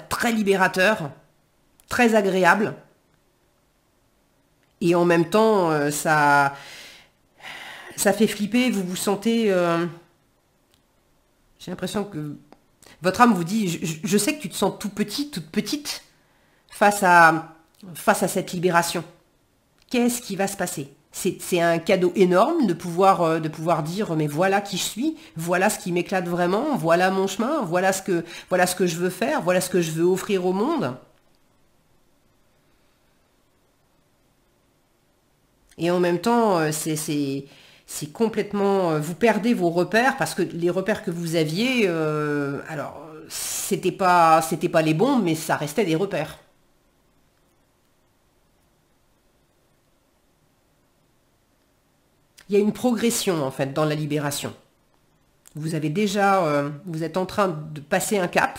très libérateur, très agréable. Et en même temps, ça fait flipper, vous vous sentez... j'ai l'impression que votre âme vous dit, je sais que tu te sens tout petit, toute petite, face à cette libération. Qu'est-ce qui va se passer? C'est un cadeau énorme de pouvoir dire, mais voilà qui je suis, voilà ce qui m'éclate vraiment, voilà mon chemin, voilà ce que je veux faire, voilà ce que je veux offrir au monde. Et en même temps, c'est complètement... vous perdez vos repères, parce que les repères que vous aviez, alors, c'était pas les bons, mais ça restait des repères. Il y a une progression, en fait, dans la libération. Vous avez déjà... vous êtes en train de passer un cap.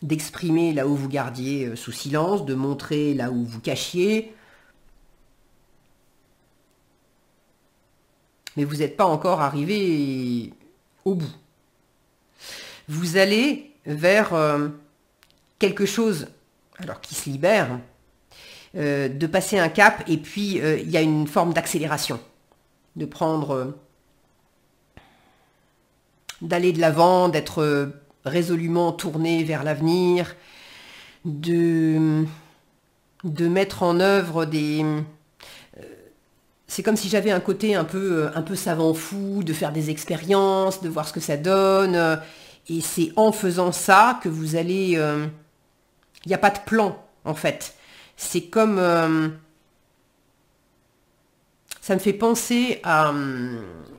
D'exprimer là où vous gardiez sous silence, de montrer là où vous cachiez. Mais vous n'êtes pas encore arrivé au bout. Vous allez vers quelque chose, alors qui se libère, de passer un cap, et puis il y a une forme d'accélération, de prendre, d'aller de l'avant, d'être résolument tourné vers l'avenir, de mettre en œuvre des... c'est comme si j'avais un côté un peu savant fou, de faire des expériences, de voir ce que ça donne, et c'est en faisant ça que vous allez... il n'y a pas de plan, en fait. C'est comme... ça me fait penser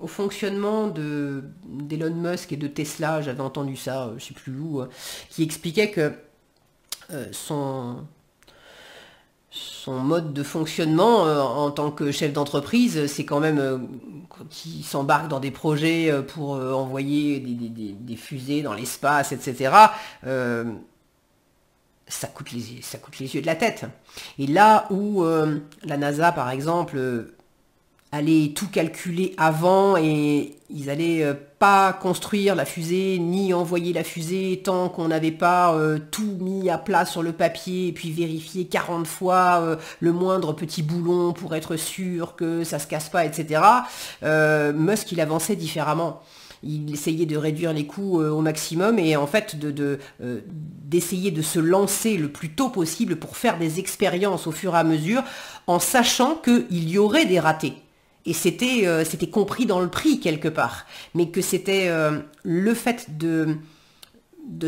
au fonctionnement d'Elon Musk et de Tesla. J'avais entendu ça, je ne sais plus où, qui expliquait que son mode de fonctionnement en tant que chef d'entreprise, c'est quand même quand il s'embarque dans des projets pour envoyer des fusées dans l'espace, etc. Ça coûte les yeux de la tête. Et là où la NASA, par exemple, allait tout calculer avant, et ils allaient pas construire la fusée ni envoyer la fusée tant qu'on n'avait pas tout mis à plat sur le papier, et puis vérifié 40 fois le moindre petit boulon pour être sûr que ça se casse pas, etc. Musk, il avançait différemment. Il essayait de réduire les coûts au maximum, et en fait d'essayer de se lancer le plus tôt possible pour faire des expériences au fur et à mesure, en sachant qu'il y aurait des ratés. Et c'était compris dans le prix quelque part, mais que c'était le fait de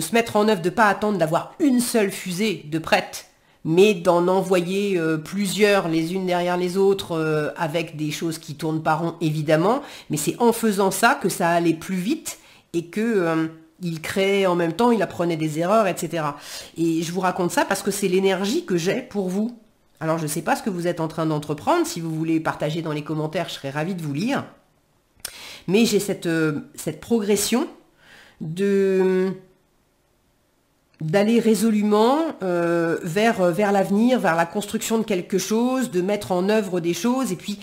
se mettre en œuvre, de ne pas attendre d'avoir une seule fusée de prête, mais d'en envoyer plusieurs les unes derrière les autres, avec des choses qui tournent pas rond, évidemment, mais c'est en faisant ça que ça allait plus vite, et que il créait en même temps, il apprenait des erreurs, etc. Et je vous raconte ça parce que c'est l'énergie que j'ai pour vous. Alors je ne sais pas ce que vous êtes en train d'entreprendre, si vous voulez partager dans les commentaires, je serais ravie de vous lire. Mais j'ai cette progression d'aller résolument vers l'avenir, vers la construction de quelque chose, de mettre en œuvre des choses, et puis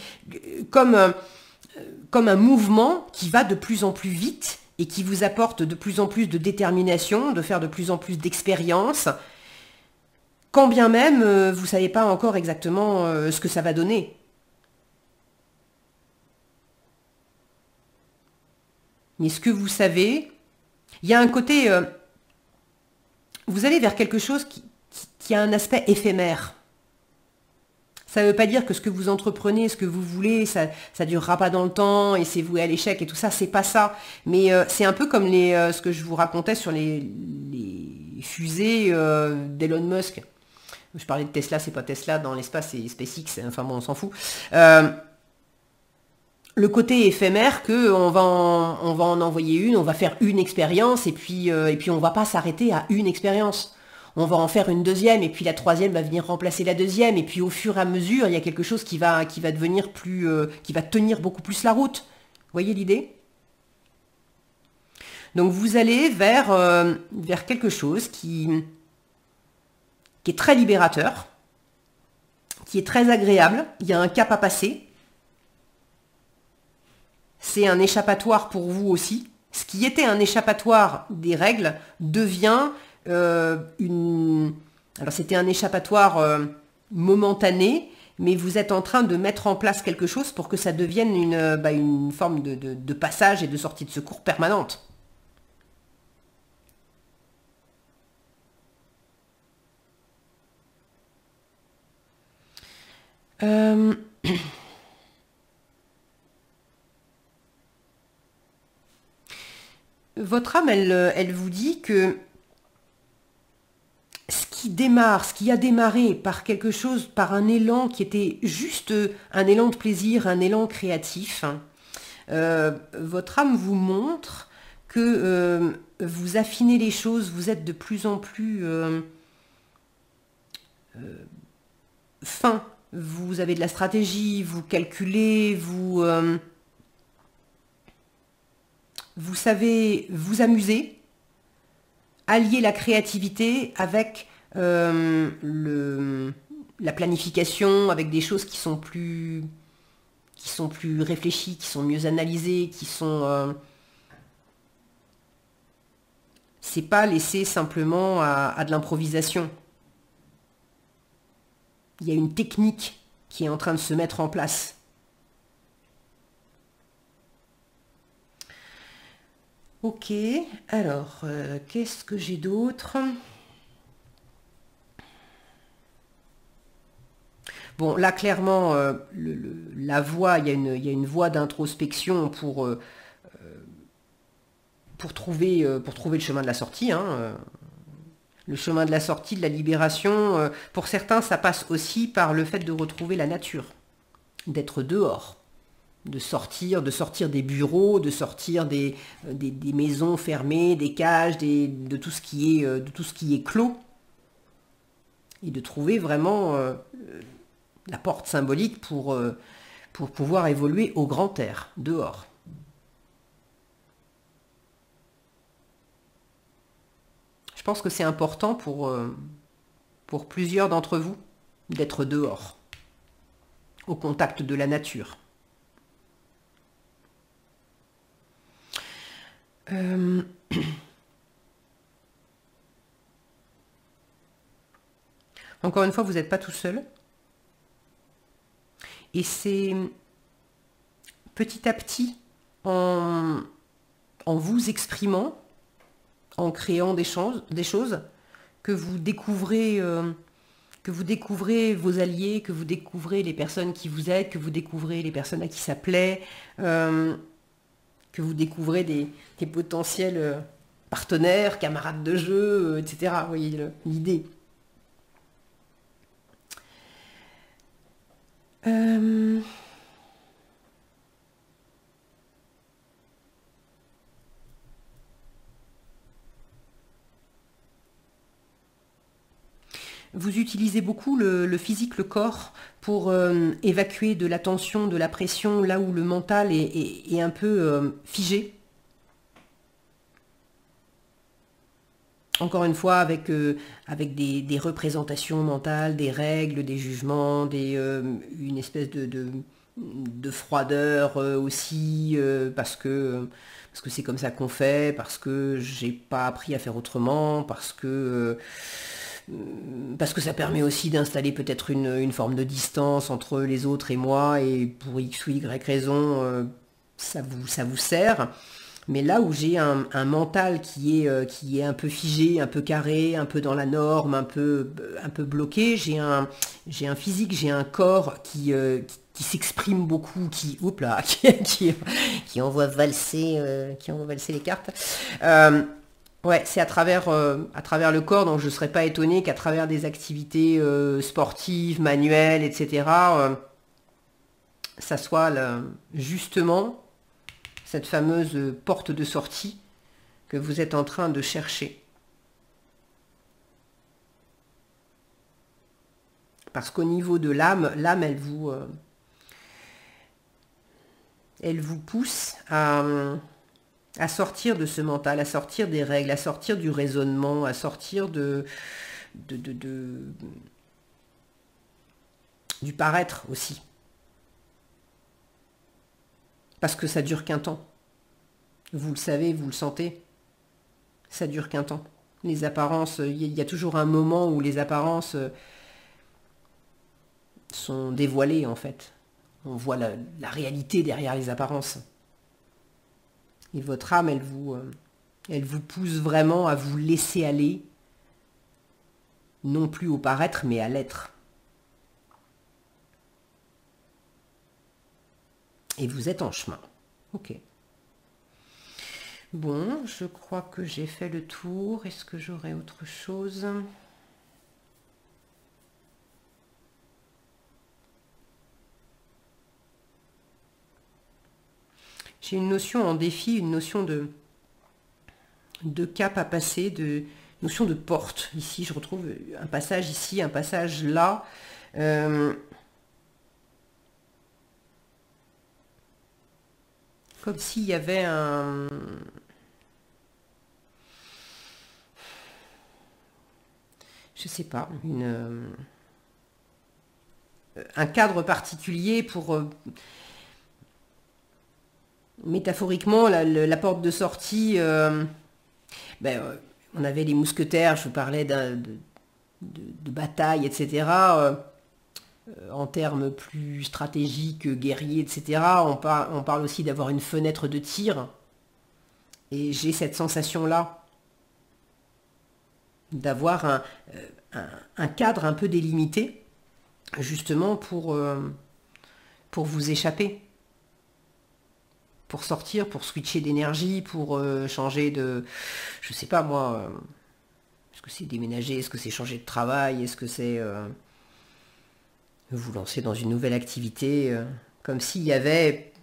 comme un mouvement qui va de plus en plus vite et qui vous apporte de plus en plus de détermination, de faire de plus en plus d'expériences, quand bien même vous ne savez pas encore exactement ce que ça va donner. Mais ce que vous savez, il y a un côté... vous allez vers quelque chose qui a un aspect éphémère. Ça ne veut pas dire que ce que vous entreprenez, ce que vous voulez, ça ne durera pas dans le temps et c'est voué à l'échec et tout ça, c'est pas ça. Mais c'est un peu comme ce que je vous racontais sur les fusées d'Elon Musk. Je parlais de Tesla, c'est pas Tesla, dans l'espace c'est SpaceX, enfin bon, on s'en fout. Le côté éphémère que on va en envoyer une, on va faire une expérience et puis on va pas s'arrêter à une expérience. On va en faire une deuxième et puis la troisième va venir remplacer la deuxième et puis au fur et à mesure il y a quelque chose qui va devenir plus qui va tenir beaucoup plus la route. Vous voyez l'idée? Donc vous allez vers quelque chose qui est très libérateur, qui est très agréable. Il y a un cap à passer. C'est un échappatoire pour vous aussi. Ce qui était un échappatoire des règles devient Alors c'était un échappatoire momentané, mais vous êtes en train de mettre en place quelque chose pour que ça devienne une forme de passage et de sortie de secours permanente. Votre âme, elle vous dit que ce qui a démarré par quelque chose, par un élan qui était juste un élan de plaisir, un élan créatif, votre âme vous montre que vous affinez les choses, vous êtes de plus en plus fin, vous avez de la stratégie, vous calculez, vous savez vous amuser, allier la créativité avec la planification, avec des choses qui sont plus réfléchies, qui sont mieux analysées, qui sont... c'est pas laissé simplement à de l'improvisation. Il y a une technique qui est en train de se mettre en place. Ok, alors, qu'est-ce que j'ai d'autre? Bon, là, clairement, la voie, il y a une voie d'introspection pour trouver le chemin de la sortie, hein. Le chemin de la sortie, de la libération. Pour certains, ça passe aussi par le fait de retrouver la nature, d'être dehors. De sortir des bureaux, de sortir des maisons fermées, des cages, de tout ce qui est clos, et de trouver vraiment la porte symbolique pour pouvoir évoluer au grand air, dehors. Je pense que c'est important pour plusieurs d'entre vous d'être dehors, au contact de la nature. Encore une fois, vous n'êtes pas tout seul. Et c'est petit à petit, en vous exprimant, en créant des choses, que vous découvrez vos alliés, que vous découvrez les personnes qui vous aident, que vous découvrez les personnes à qui ça plaît, que vous découvrez des potentiels partenaires, camarades de jeu, etc. Vous voyez l'idée. Vous utilisez beaucoup le physique, le corps, pour évacuer de la tension, de la pression, là où le mental est un peu figé. Encore une fois, avec des représentations mentales, des règles, des jugements, une espèce de froideur aussi, parce que c'est comme ça qu'on fait, parce que j'ai pas appris à faire autrement, parce que ça permet aussi d'installer peut-être une forme de distance entre les autres et moi, et pour X ou Y raison, ça vous sert. Mais là où j'ai un mental qui est un peu figé, un peu carré, un peu dans la norme, un peu bloqué, j'ai un physique, j'ai un corps qui s'exprime beaucoup, oups là, qui envoie valser, qui envoie valser les cartes. Ouais, c'est à travers le corps, donc je ne serais pas étonné qu'à travers des activités sportives, manuelles, etc., ça soit justement cette fameuse porte de sortie que vous êtes en train de chercher. Parce qu'au niveau de l'âme, elle vous pousse à sortir de ce mental, à sortir des règles, à sortir du raisonnement, à sortir du paraître aussi. Parce que ça dure qu'un temps. Vous le savez, vous le sentez. Ça dure qu'un temps. Les apparences, il y a toujours un moment où les apparences sont dévoilées en fait. On voit la réalité derrière les apparences. Et votre âme, elle vous pousse vraiment à vous laisser aller, non plus au paraître, mais à l'être. Et vous êtes en chemin. Ok. Bon, je crois que j'ai fait le tour. Est-ce que j'aurai autre chose ? J'ai une notion en défi, une notion de cap à passer, de notion de porte. Ici, je retrouve un passage ici, un passage là. Comme s'il y avait je sais pas, un cadre particulier pour, métaphoriquement, la porte de sortie, on avait les mousquetaires, je vous parlais de bataille, etc. En termes plus stratégiques, guerriers, etc. On parle aussi d'avoir une fenêtre de tir. Et j'ai cette sensation-là, d'avoir un cadre un peu délimité, justement pour vous échapper. Pour sortir, pour switcher d'énergie, pour changer de... Je sais pas moi, est-ce que c'est déménager, est-ce que c'est changer de travail, est-ce que c'est vous lancer dans une nouvelle activité, comme s'il y avait,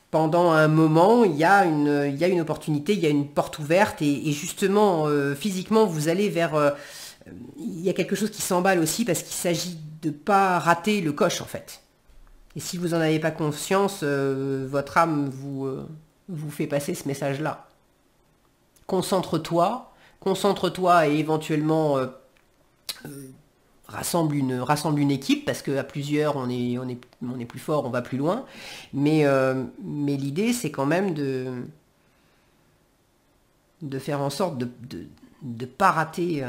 pendant un moment, il y a une opportunité, il y a une porte ouverte, et justement, physiquement, vous allez vers... il y a quelque chose qui s'emballe aussi, parce qu'il s'agit de ne pas rater le coche, en fait. Et si vous n'en avez pas conscience, votre âme vous fait passer ce message-là. Concentre-toi et éventuellement rassemble une équipe, parce qu'à plusieurs, on est plus fort, on va plus loin. Mais l'idée, c'est quand même de faire en sorte de ne pas rater,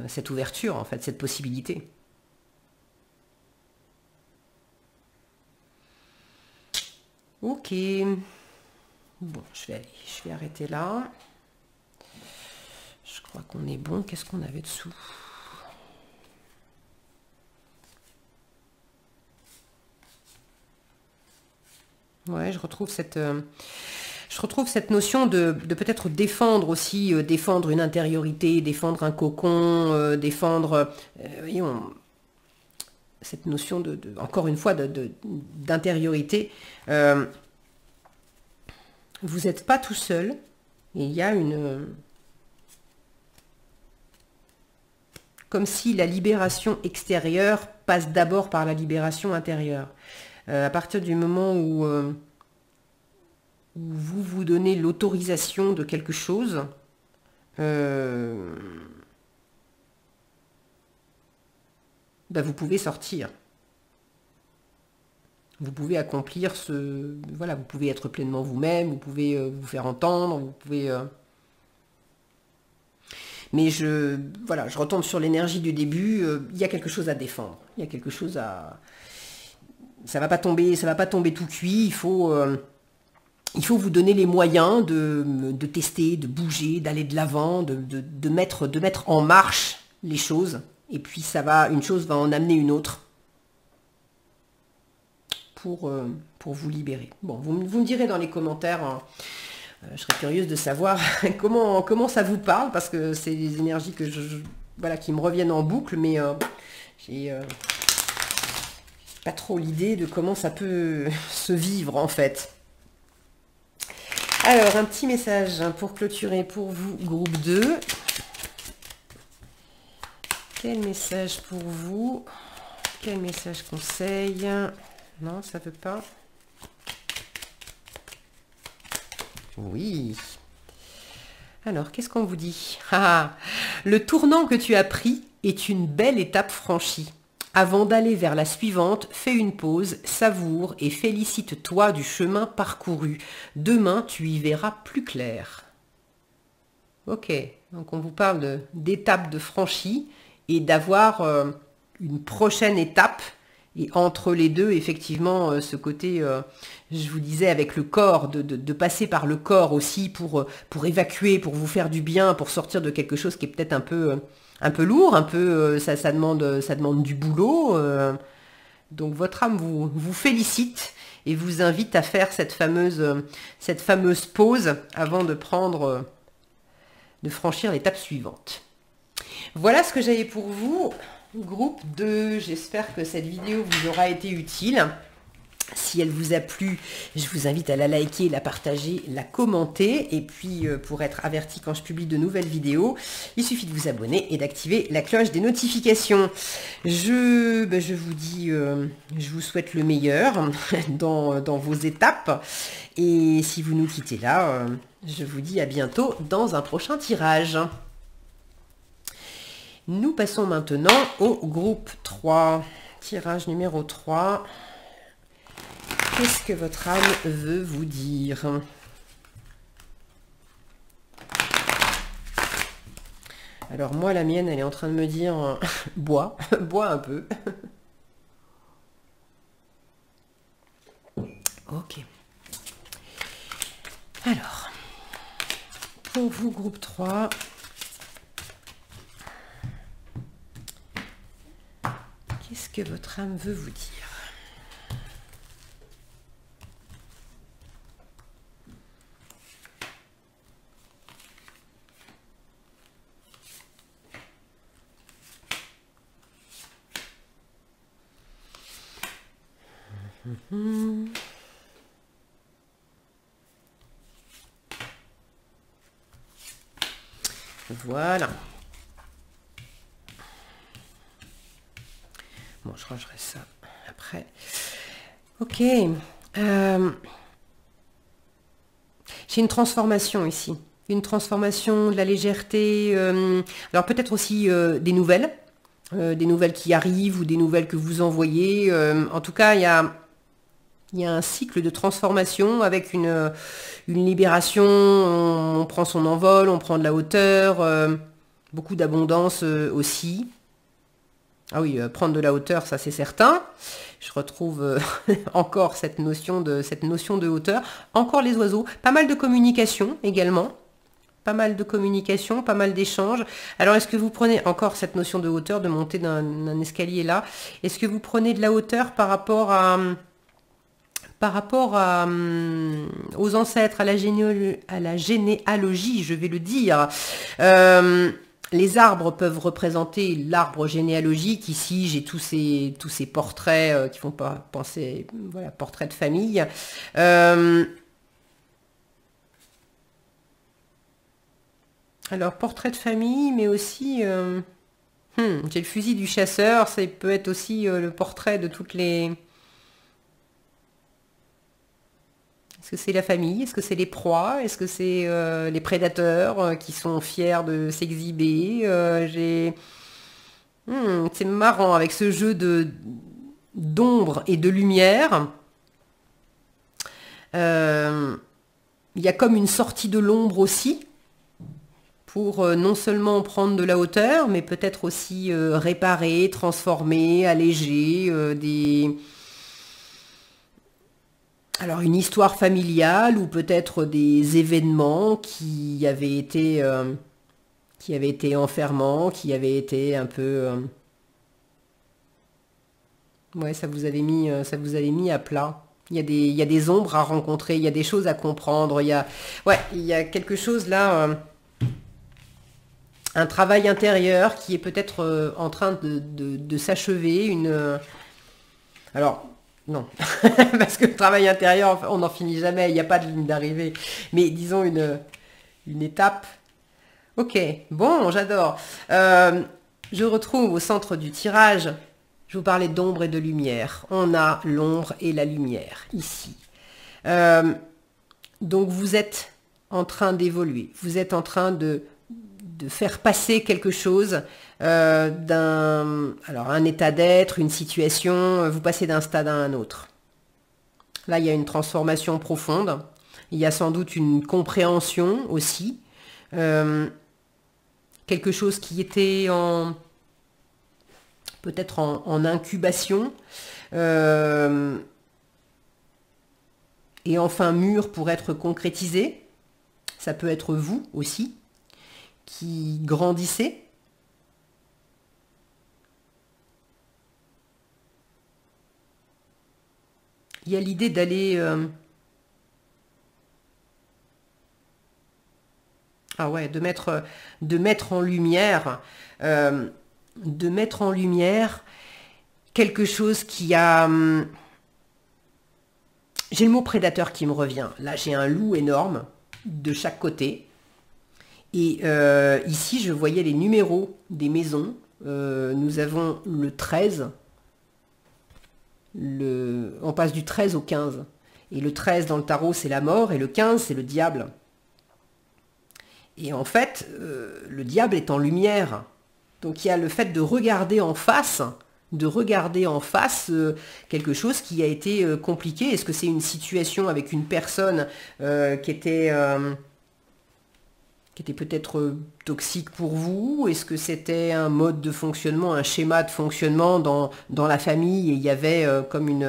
cette ouverture, en fait, cette possibilité. Ok. Bon, je vais arrêter là. Je crois qu'on est bon. Qu'est-ce qu'on avait dessous? Ouais, je retrouve cette notion de peut-être défendre aussi, défendre une intériorité, défendre un cocon, défendre... cette notion encore une fois, d'intériorité. Vous n'êtes pas tout seul. Et il y a comme si la libération extérieure passe d'abord par la libération intérieure. À partir du moment où vous vous donnez l'autorisation de quelque chose, vous pouvez sortir. Vous pouvez accomplir voilà, vous pouvez être pleinement vous-même, vous pouvez vous faire entendre, vous pouvez... Mais je retombe sur l'énergie du début, il y a quelque chose à défendre. Il y a quelque chose à... Ça va pas tomber tout cuit, il faut il faut vous donner les moyens de tester, de bouger, d'aller de l'avant, de mettre en marche les choses. Et puis une chose va en amener une autre pour vous libérer. Bon, vous me direz dans les commentaires, hein, je serais curieuse de savoir comment ça vous parle, parce que c'est des énergies que voilà, qui me reviennent en boucle, mais j'ai pas trop l'idée de comment ça peut se vivre en fait. Alors, un petit message pour clôturer pour vous, groupe 2. Quel message pour vous? Quel message conseil? Non, ça veut pas. Oui. Alors, qu'est-ce qu'on vous dit? Le tournant que tu as pris est une belle étape franchie. Avant d'aller vers la suivante, fais une pause, savoure et félicite-toi du chemin parcouru. Demain, tu y verras plus clair. Ok, donc on vous parle d'étapes de franchie et d'avoir une prochaine étape. Et entre les deux, effectivement, ce côté, je vous disais, avec le corps, de passer par le corps aussi pour évacuer, pour vous faire du bien, pour sortir de quelque chose qui est peut-être un peu lourd, ça demande du boulot. Donc votre âme vous félicite et vous invite à faire cette fameuse pause avant de franchir l'étape suivante. Voilà ce que j'avais pour vous, groupe 2. J'espère que cette vidéo vous aura été utile. Si elle vous a plu, je vous invite à la liker, la partager, la commenter. Et puis, pour être averti quand je publie de nouvelles vidéos, il suffit de vous abonner et d'activer la cloche des notifications. Je vous dis, je vous souhaite le meilleur dans vos étapes. Et si vous nous quittez là, je vous dis à bientôt dans un prochain tirage. Nous passons maintenant au groupe 3. Tirage numéro 3. Qu'est-ce que votre âme veut vous dire? Alors moi, la mienne, elle est en train de me dire bois, bois un peu. Ok. Alors, pour vous, groupe 3, qu'est-ce que votre âme veut vous dire? Voilà. Bon, je rangerai ça après. Ok. J'ai une transformation ici. Une transformation, de la légèreté. Alors peut-être aussi des nouvelles. Des nouvelles qui arrivent ou des nouvelles que vous envoyez. En tout cas, il y a un cycle de transformation avec une libération. On prend son envol, on prend de la hauteur. Beaucoup d'abondance aussi. Ah oui, prendre de la hauteur, ça c'est certain. Je retrouve encore cette notion de hauteur. Encore les oiseaux. Pas mal de communication également. Pas mal de communication, pas mal d'échanges. Alors, est-ce que vous prenez encore cette notion de hauteur, de monter d'un escalier là? Est-ce que vous prenez de la hauteur par rapport aux ancêtres, à la généalogie, je vais le dire. Les arbres peuvent représenter l'arbre généalogique. Ici, j'ai tous ces portraits qui font pas penser, voilà, portraits de famille. Alors, portrait de famille, mais aussi, j'ai le fusil du chasseur. Ça peut être aussi le portrait de toutes les... Est-ce que c'est la famille? Est-ce que c'est les proies? Est-ce que c'est les prédateurs qui sont fiers de s'exhiber? C'est marrant avec ce jeu d'ombre et de lumière. Il y a comme une sortie de l'ombre aussi, pour non seulement prendre de la hauteur, mais peut-être aussi réparer, transformer, alléger Alors une histoire familiale ou peut-être des événements qui avaient été enfermants, qui avaient été un peu... ouais, ça vous avait mis à plat. Il y a des ombres à rencontrer, il y a des choses à comprendre, ouais, il y a quelque chose là, un travail intérieur qui est peut-être en train de s'achever, alors, non, parce que le travail intérieur, on n'en finit jamais, il n'y a pas de ligne d'arrivée, mais disons une étape. Ok, bon, j'adore. Je retrouve au centre du tirage, je vous parlais d'ombre et de lumière. On a l'ombre et la lumière ici. Euh, donc vous êtes en train d'évoluer, vous êtes en train de faire passer quelque chose alors un état d'être, une situation, vous passez d'un stade à un autre. Là, il y a une transformation profonde. Il y a sans doute une compréhension aussi. Quelque chose qui était peut-être en incubation. Et enfin mûr pour être concrétisé. Ça peut être vous aussi, qui grandissez. Il y a l'idée d'aller... ah ouais, de mettre en lumière, quelque chose qui a... j'ai le mot prédateur qui me revient. Là, j'ai un loup énorme de chaque côté. Et ici, je voyais les numéros des maisons. Nous avons le 13. On passe du 13 au 15. Et le 13 dans le tarot, c'est la mort. Et le 15, c'est le diable. Et en fait, le diable est en lumière. Donc il y a le fait de regarder en face, quelque chose qui a été compliqué. Est-ce que c'est une situation avec une personne qui était peut-être toxique pour vous? Est-ce que c'était un mode de fonctionnement, un schéma de fonctionnement dans la famille et il y avait comme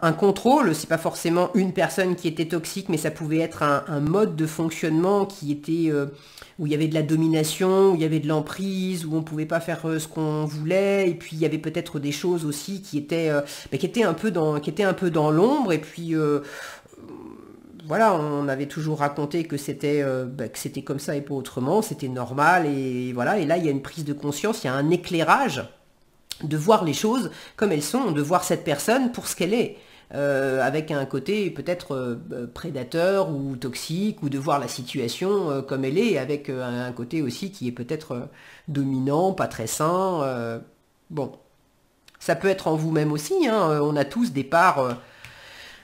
un contrôle? C'est pas forcément une personne qui était toxique, mais ça pouvait être un mode de fonctionnement qui était où il y avait de la domination, où il y avait de l'emprise, où on pouvait pas faire ce qu'on voulait, et puis il y avait peut-être des choses aussi qui étaient un peu dans l'ombre, et puis voilà, on avait toujours raconté que c'était comme ça et pas autrement, c'était normal, et voilà, et là il y a une prise de conscience, il y a un éclairage de voir les choses comme elles sont, de voir cette personne pour ce qu'elle est, avec un côté peut-être prédateur ou toxique, ou de voir la situation comme elle est, avec un côté aussi qui est peut-être dominant, pas très sain. Bon, ça peut être en vous-même aussi, hein, on a tous des parts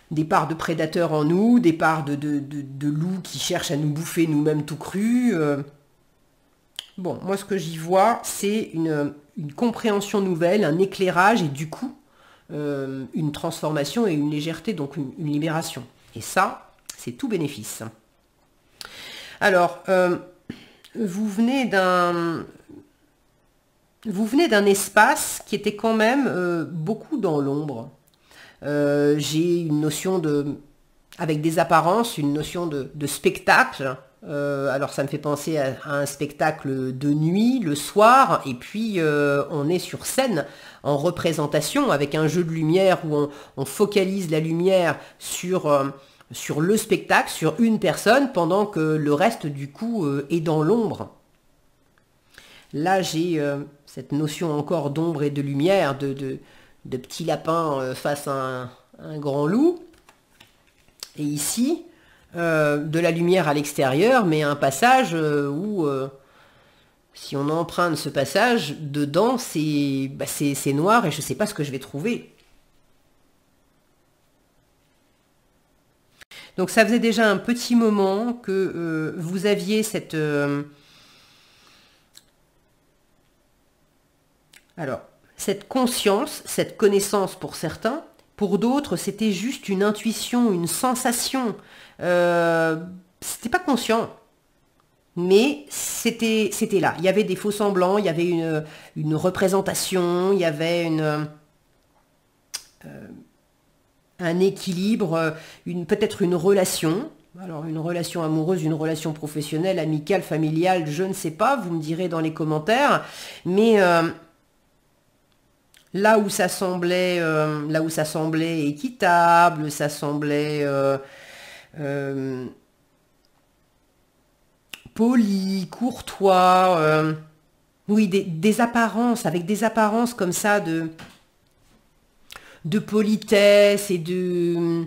de prédateurs en nous, des parts de loups qui cherchent à nous bouffer nous-mêmes tout crus. Bon, moi ce que j'y vois, c'est une compréhension nouvelle, un éclairage et du coup, une transformation et une légèreté, donc une libération. Et ça, c'est tout bénéfice. Alors, vous venez d'un espace qui était quand même beaucoup dans l'ombre. J'ai une notion avec des apparences, une notion de spectacle. Alors ça me fait penser à un spectacle de nuit, le soir, et puis on est sur scène, en représentation, avec un jeu de lumière où on focalise la lumière sur le spectacle, sur une personne, pendant que le reste du coup est dans l'ombre. Là j'ai cette notion encore d'ombre et de lumière, de petits lapins face à un grand loup. Et ici, de la lumière à l'extérieur, mais un passage où, si on emprunte ce passage, dedans, c'est noir et je ne sais pas ce que je vais trouver. Donc ça faisait déjà un petit moment que vous aviez cette... cette conscience, cette connaissance pour certains. Pour d'autres, c'était juste une intuition, une sensation. C'était pas conscient, mais c'était là. Il y avait des faux semblants, il y avait une représentation, il y avait un équilibre, peut-être une relation. Alors une relation amoureuse, une relation professionnelle, amicale, familiale, je ne sais pas, vous me direz dans les commentaires. Mais là où ça semblait équitable, ça semblait euh, poli, courtois, oui, des apparences, avec des apparences comme ça de politesse et de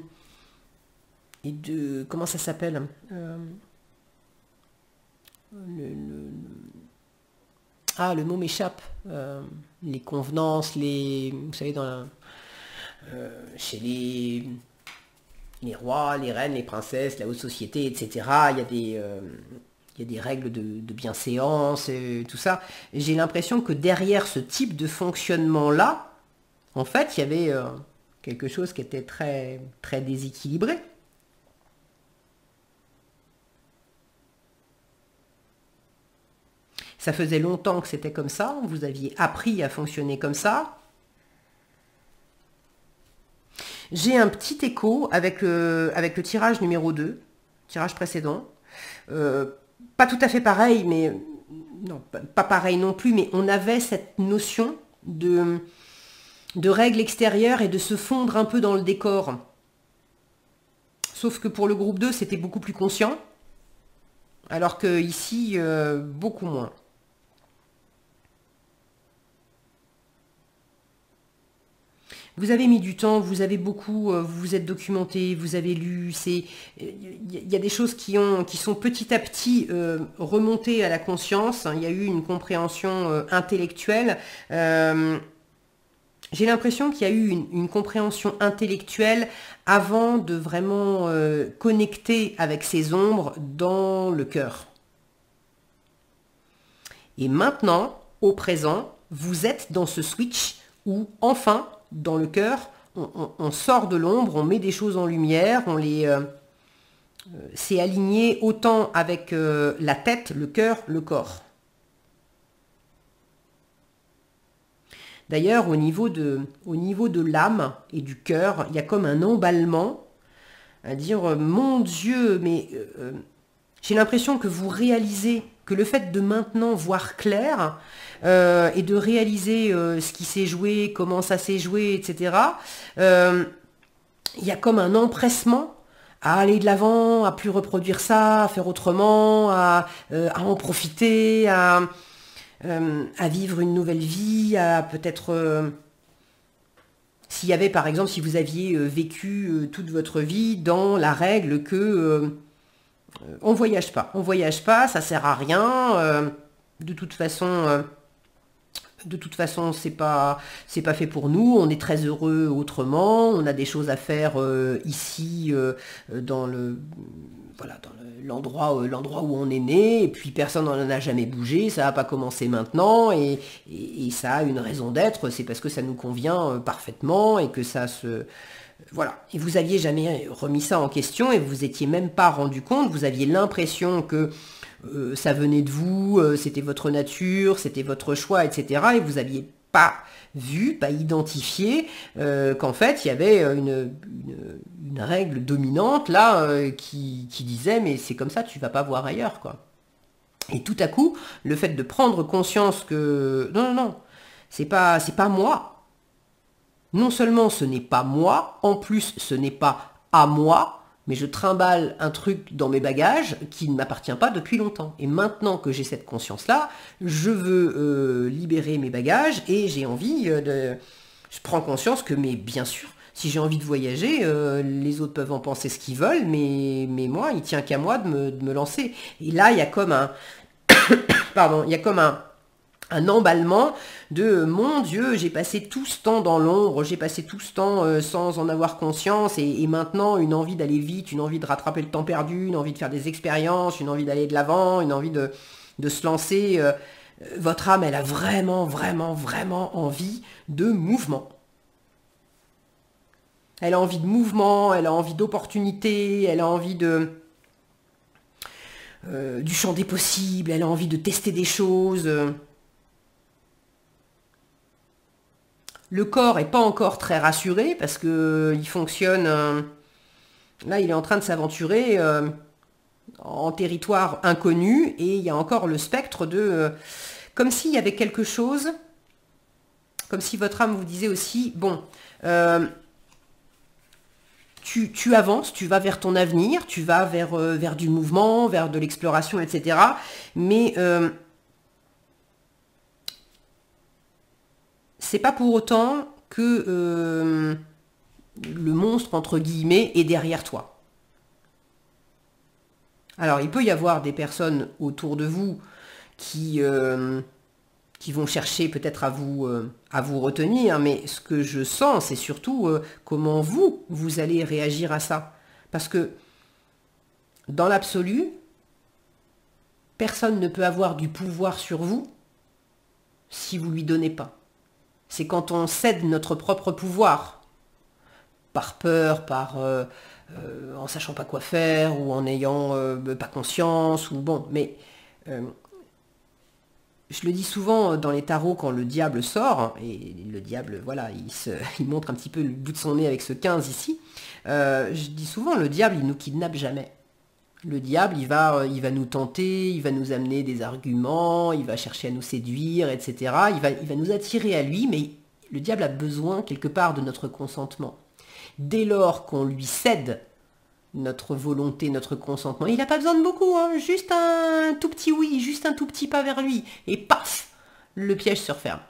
comment ça s'appelle le mot m'échappe. Les convenances, vous savez, chez les rois, les reines, les princesses, la haute société, etc. Il y a des règles de bienséance, et tout ça. J'ai l'impression que derrière ce type de fonctionnement-là, en fait, il y avait quelque chose qui était très, très déséquilibré. Ça faisait longtemps que c'était comme ça, vous aviez appris à fonctionner comme ça. J'ai un petit écho avec le tirage numéro 2, tirage précédent. Pas tout à fait pareil, mais non, pas pareil non plus, mais on avait cette notion de règles extérieures et de se fondre un peu dans le décor. Sauf que pour le groupe 2, c'était beaucoup plus conscient, alors que ici, beaucoup moins. Vous avez mis du temps, vous avez beaucoup, vous vous êtes documenté, vous avez lu. Il y a des choses qui sont petit à petit remontées à la conscience. Il y a eu une compréhension intellectuelle. J'ai l'impression qu'il y a eu une compréhension intellectuelle avant de vraiment connecter avec ces ombres dans le cœur. Et maintenant, au présent, vous êtes dans ce switch où enfin, dans le cœur, on sort de l'ombre, on met des choses en lumière, c'est aligné autant avec la tête, le cœur, le corps. D'ailleurs, au niveau de l'âme et du cœur, il y a comme un emballement à dire mon Dieu, mais j'ai l'impression que vous réalisez que le fait de maintenant voir clair et de réaliser ce qui s'est joué, comment ça s'est joué, etc., il y a comme un empressement à aller de l'avant, à plus reproduire ça, à faire autrement, à en profiter, à vivre une nouvelle vie, à peut-être... s'il y avait, par exemple, si vous aviez vécu toute votre vie dans la règle que on voyage pas, ça sert à rien. De toute façon, c'est pas fait pour nous. On est très heureux autrement. On a des choses à faire ici, dans le, voilà, l'endroit où on est né. Et puis personne n'en a jamais bougé. Ça n'a pas commencé maintenant. Et ça a une raison d'être. C'est parce que ça nous convient parfaitement et que ça se voilà. Et vous aviez jamais remis ça en question et vous vous étiez même pas rendu compte, vous aviez l'impression que ça venait de vous, c'était votre nature, c'était votre choix, etc. Et vous n'aviez pas vu, pas identifié qu'en fait il y avait une règle dominante là qui disait mais c'est comme ça, tu vas pas voir ailleurs quoi. Et tout à coup, le fait de prendre conscience que non, c'est pas moi. Non seulement ce n'est pas moi, en plus ce n'est pas à moi, mais je trimballe un truc dans mes bagages qui ne m'appartient pas depuis longtemps. Et maintenant que j'ai cette conscience-là, je veux libérer mes bagages et j'ai envie de... Je prends conscience que, mais bien sûr, si j'ai envie de voyager, les autres peuvent en penser ce qu'ils veulent, mais moi, il tient qu'à moi de me lancer. Et là, il y a comme un... Pardon, il y a comme un emballement de mon Dieu, j'ai passé tout ce temps dans l'ombre, j'ai passé tout ce temps sans en avoir conscience et maintenant une envie d'aller vite, une envie de rattraper le temps perdu, une envie de faire des expériences, une envie d'aller de l'avant, une envie de se lancer. Votre âme, elle a vraiment, vraiment, vraiment envie de mouvement. Elle a envie de mouvement, elle a envie d'opportunité, elle a envie du champ des possibles, elle a envie de tester des choses. Le corps n'est pas encore très rassuré parce que il fonctionne. Là, il est en train de s'aventurer en territoire inconnu et il y a encore le spectre de... comme s'il y avait quelque chose, comme si votre âme vous disait aussi, bon, tu avances, tu vas vers ton avenir, tu vas vers du mouvement, vers de l'exploration, etc. Mais c'est pas pour autant que le monstre, entre guillemets, est derrière toi. Alors, il peut y avoir des personnes autour de vous qui vont chercher peut-être à vous retenir, mais ce que je sens, c'est surtout comment vous allez réagir à ça. Parce que, dans l'absolu, personne ne peut avoir du pouvoir sur vous si vous lui donnez pas. C'est quand on cède notre propre pouvoir, par peur, en sachant pas quoi faire, ou en n'ayant pas conscience, ou bon, mais je le dis souvent dans les tarots quand le diable sort, et le diable, voilà, il montre un petit peu le bout de son nez avec ce 15 ici, je dis souvent, le diable, il nous kidnappe jamais. Le diable, il va nous tenter, il va nous amener des arguments, il va chercher à nous séduire, etc. Il va nous attirer à lui, mais le diable a besoin quelque part de notre consentement. Dès lors qu'on lui cède notre volonté, notre consentement, il n'a pas besoin de beaucoup, hein, juste un tout petit oui, juste un tout petit pas vers lui, et paf, le piège se referme.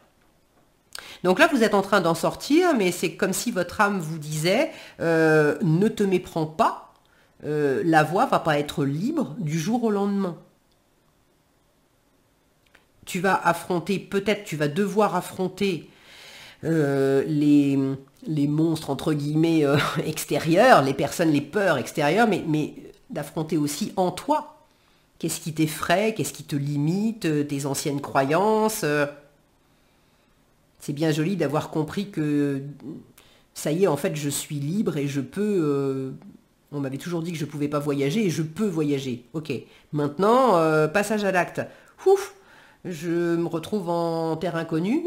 Donc là, vous êtes en train d'en sortir, mais c'est comme si votre âme vous disait ne te méprends pas, la voie va pas être libre du jour au lendemain. Tu vas affronter, peut-être tu vas devoir affronter les monstres entre guillemets extérieurs, les personnes, les peurs extérieures, mais d'affronter aussi en toi. Qu'est-ce qui t'effraie, qu'est-ce qui te limite, tes anciennes croyances. C'est bien joli d'avoir compris que ça y est, en fait, je suis libre et je peux... on m'avait toujours dit que je ne pouvais pas voyager et je peux voyager. Ok, maintenant, passage à l'acte. Ouf, je me retrouve en terre inconnue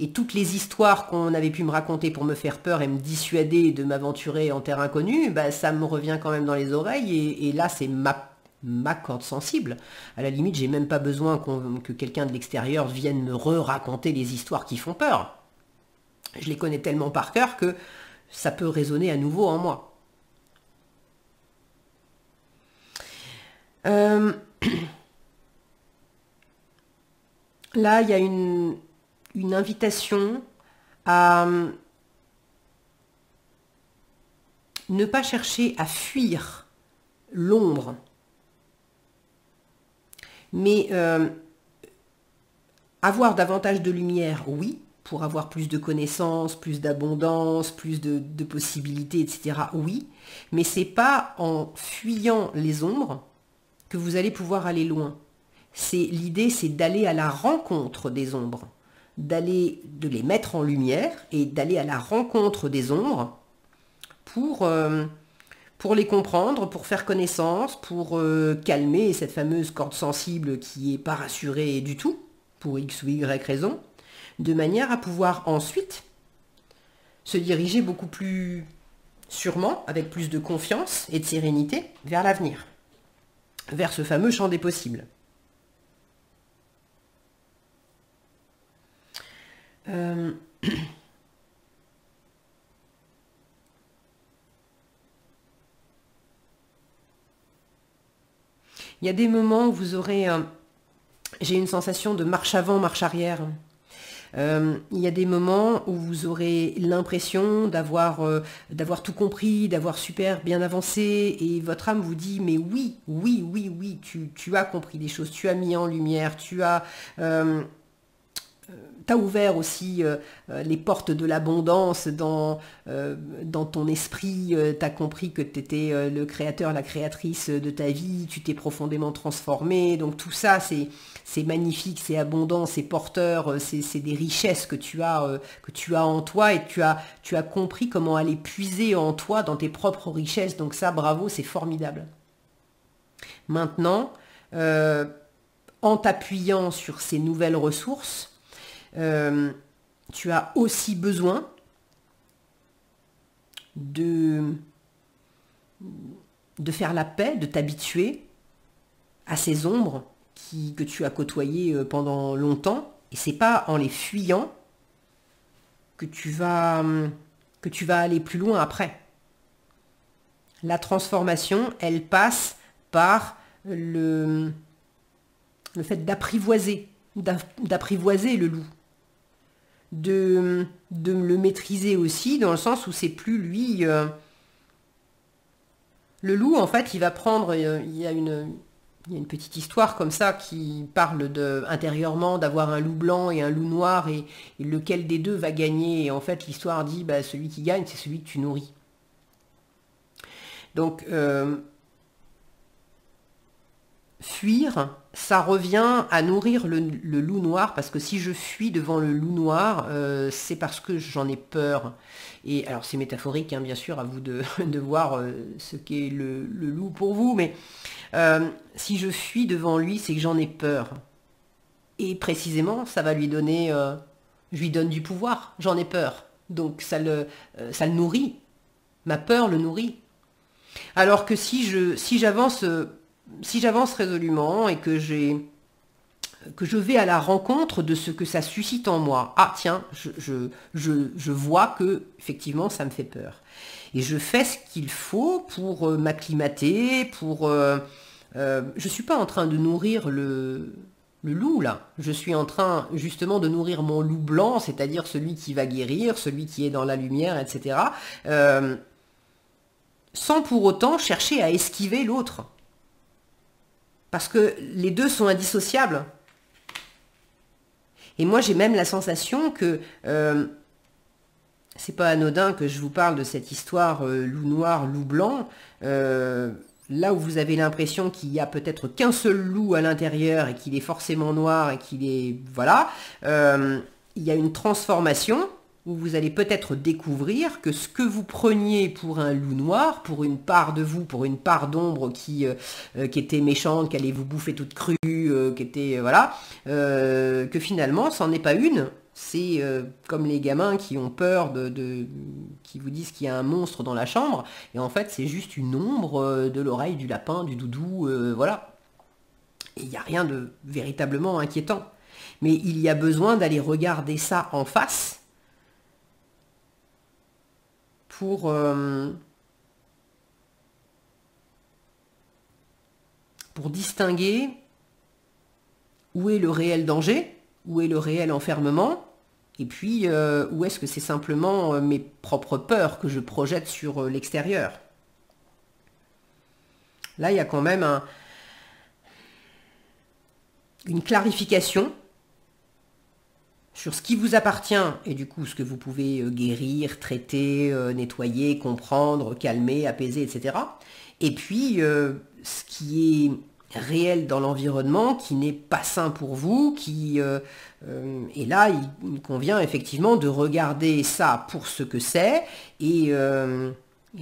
et toutes les histoires qu'on avait pu me raconter pour me faire peur et me dissuader de m'aventurer en terre inconnue, bah, ça me revient quand même dans les oreilles et là, c'est ma corde sensible. À la limite, j'ai même pas besoin que quelqu'un de l'extérieur vienne me raconter les histoires qui font peur. Je les connais tellement par cœur que ça peut résonner à nouveau en moi. Là, il y a une invitation à ne pas chercher à fuir l'ombre, mais avoir davantage de lumière, oui, pour avoir plus de connaissances, plus d'abondance, plus de possibilités, etc. Oui, mais c'est pas en fuyant les ombres que vous allez pouvoir aller loin. L'idée, c'est d'aller à la rencontre des ombres, de les mettre en lumière et d'aller à la rencontre des ombres pour les comprendre, pour faire connaissance, pour calmer cette fameuse corde sensible qui n'est pas rassurée du tout, pour X ou Y raison, de manière à pouvoir ensuite se diriger beaucoup plus sûrement, avec plus de confiance et de sérénité, vers l'avenir, vers ce fameux champ des possibles. Il y a des moments où vous aurez, j'ai une sensation de marche avant, marche arrière. Il y a des moments où vous aurez l'impression d'avoir tout compris, d'avoir super bien avancé, et votre âme vous dit, mais oui, oui, oui, oui, tu as compris des choses, tu as mis en lumière, t'as ouvert aussi les portes de l'abondance dans ton esprit, t'as compris que tu étais le créateur, la créatrice de ta vie, tu t'es profondément transformé, donc tout ça c'est magnifique, c'est abondant, c'est porteur, c'est des richesses que tu as en toi et tu as compris comment aller puiser en toi dans tes propres richesses, donc ça bravo, c'est formidable. Maintenant, en t'appuyant sur ces nouvelles ressources, tu as aussi besoin de faire la paix, de t'habituer à ces ombres que tu as côtoyées pendant longtemps. Et c'est pas en les fuyant que tu vas aller plus loin après. La transformation, elle passe par le fait d'apprivoiser le loup. De le maîtriser aussi, dans le sens où c'est plus lui... Le loup, en fait, il va prendre... Il y a une petite histoire comme ça qui parle intérieurement d'avoir un loup blanc et un loup noir et lequel des deux va gagner. Et en fait, l'histoire dit, bah, celui qui gagne, c'est celui que tu nourris. Donc, fuir, ça revient à nourrir le loup noir, parce que si je fuis devant le loup noir, c'est parce que j'en ai peur. Et alors c'est métaphorique, hein, bien sûr, à vous de voir ce qu'est le loup pour vous, mais si je fuis devant lui, c'est que j'en ai peur. Et précisément, ça va lui donner... je lui donne du pouvoir, j'en ai peur. Donc ça le nourrit. Ma peur le nourrit. Alors que si j'avance résolument et que je vais à la rencontre de ce que ça suscite en moi. Ah tiens, je vois que effectivement ça me fait peur. Et je fais ce qu'il faut pour m'acclimater, je suis pas en train de nourrir le loup là. Je suis en train justement de nourrir mon loup blanc, c'est-à-dire celui qui va guérir, celui qui est dans la lumière, etc. Sans pour autant chercher à esquiver l'autre. Parce que les deux sont indissociables. Et moi, j'ai même la sensation que c'est pas anodin que je vous parle de cette histoire loup noir, loup blanc. Là où vous avez l'impression qu'il y a peut-être qu'un seul loup à l'intérieur et qu'il est forcément noir et qu'il est... Voilà. Il y a une transformation où vous allez peut-être découvrir que ce que vous preniez pour un loup noir, pour une part de vous, pour une part d'ombre qui était méchante, qui allait vous bouffer toute crue, qui était... voilà, que finalement, c'en est pas une. C'est comme les gamins qui ont peur qui vous disent qu'il y a un monstre dans la chambre, et en fait, c'est juste une ombre de l'oreille du lapin, du doudou, voilà. Et il n'y a rien de véritablement inquiétant. Mais il y a besoin d'aller regarder ça en face, pour distinguer où est le réel danger, où est le réel enfermement, et puis où est-ce que c'est simplement mes propres peurs que je projette sur l'extérieur. Là, il y a quand même une clarification sur ce qui vous appartient et du coup ce que vous pouvez guérir, traiter, nettoyer, comprendre, calmer, apaiser, etc. Et puis ce qui est réel dans l'environnement, qui n'est pas sain pour vous, et là il convient effectivement de regarder ça pour ce que c'est et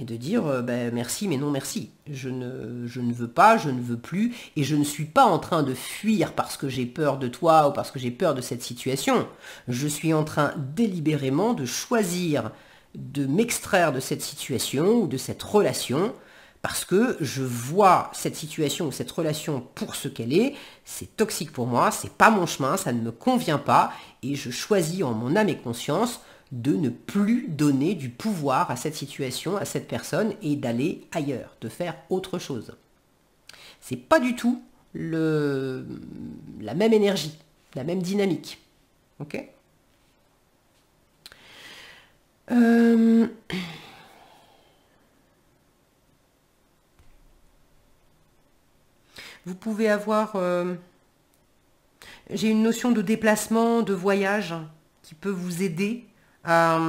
de dire ben, merci mais non merci. Je ne veux pas, je ne veux plus, et je ne suis pas en train de fuir parce que j'ai peur de toi ou parce que j'ai peur de cette situation. Je suis en train délibérément de choisir de m'extraire de cette situation ou de cette relation parce que je vois cette situation ou cette relation pour ce qu'elle est, c'est toxique pour moi, c'est pas mon chemin, ça ne me convient pas, et je choisis en mon âme et conscience de ne plus donner du pouvoir à cette situation, à cette personne, et d'aller ailleurs, de faire autre chose. C'est pas du tout la même énergie, la même dynamique. Ok ? Vous pouvez avoir... j'ai une notion de déplacement, de voyage, qui peut vous aider à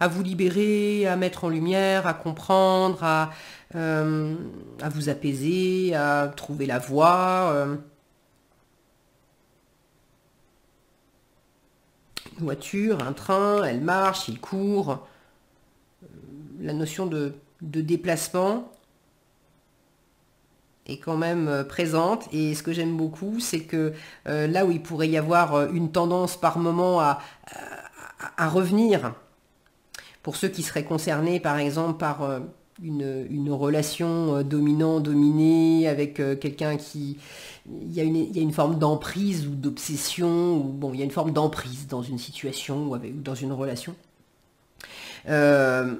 vous libérer, à mettre en lumière, à comprendre, à vous apaiser, à trouver la voie. Une voiture, un train, elle marche, il court. La notion de déplacement. est quand même présente. Et ce que j'aime beaucoup, c'est que là où il pourrait y avoir une tendance par moment à revenir, pour ceux qui seraient concernés par exemple par une relation dominant-dominé avec quelqu'un qui... il y a une forme d'emprise ou d'obsession, ou bon, il y a une forme d'emprise dans une situation ou dans une relation. Euh,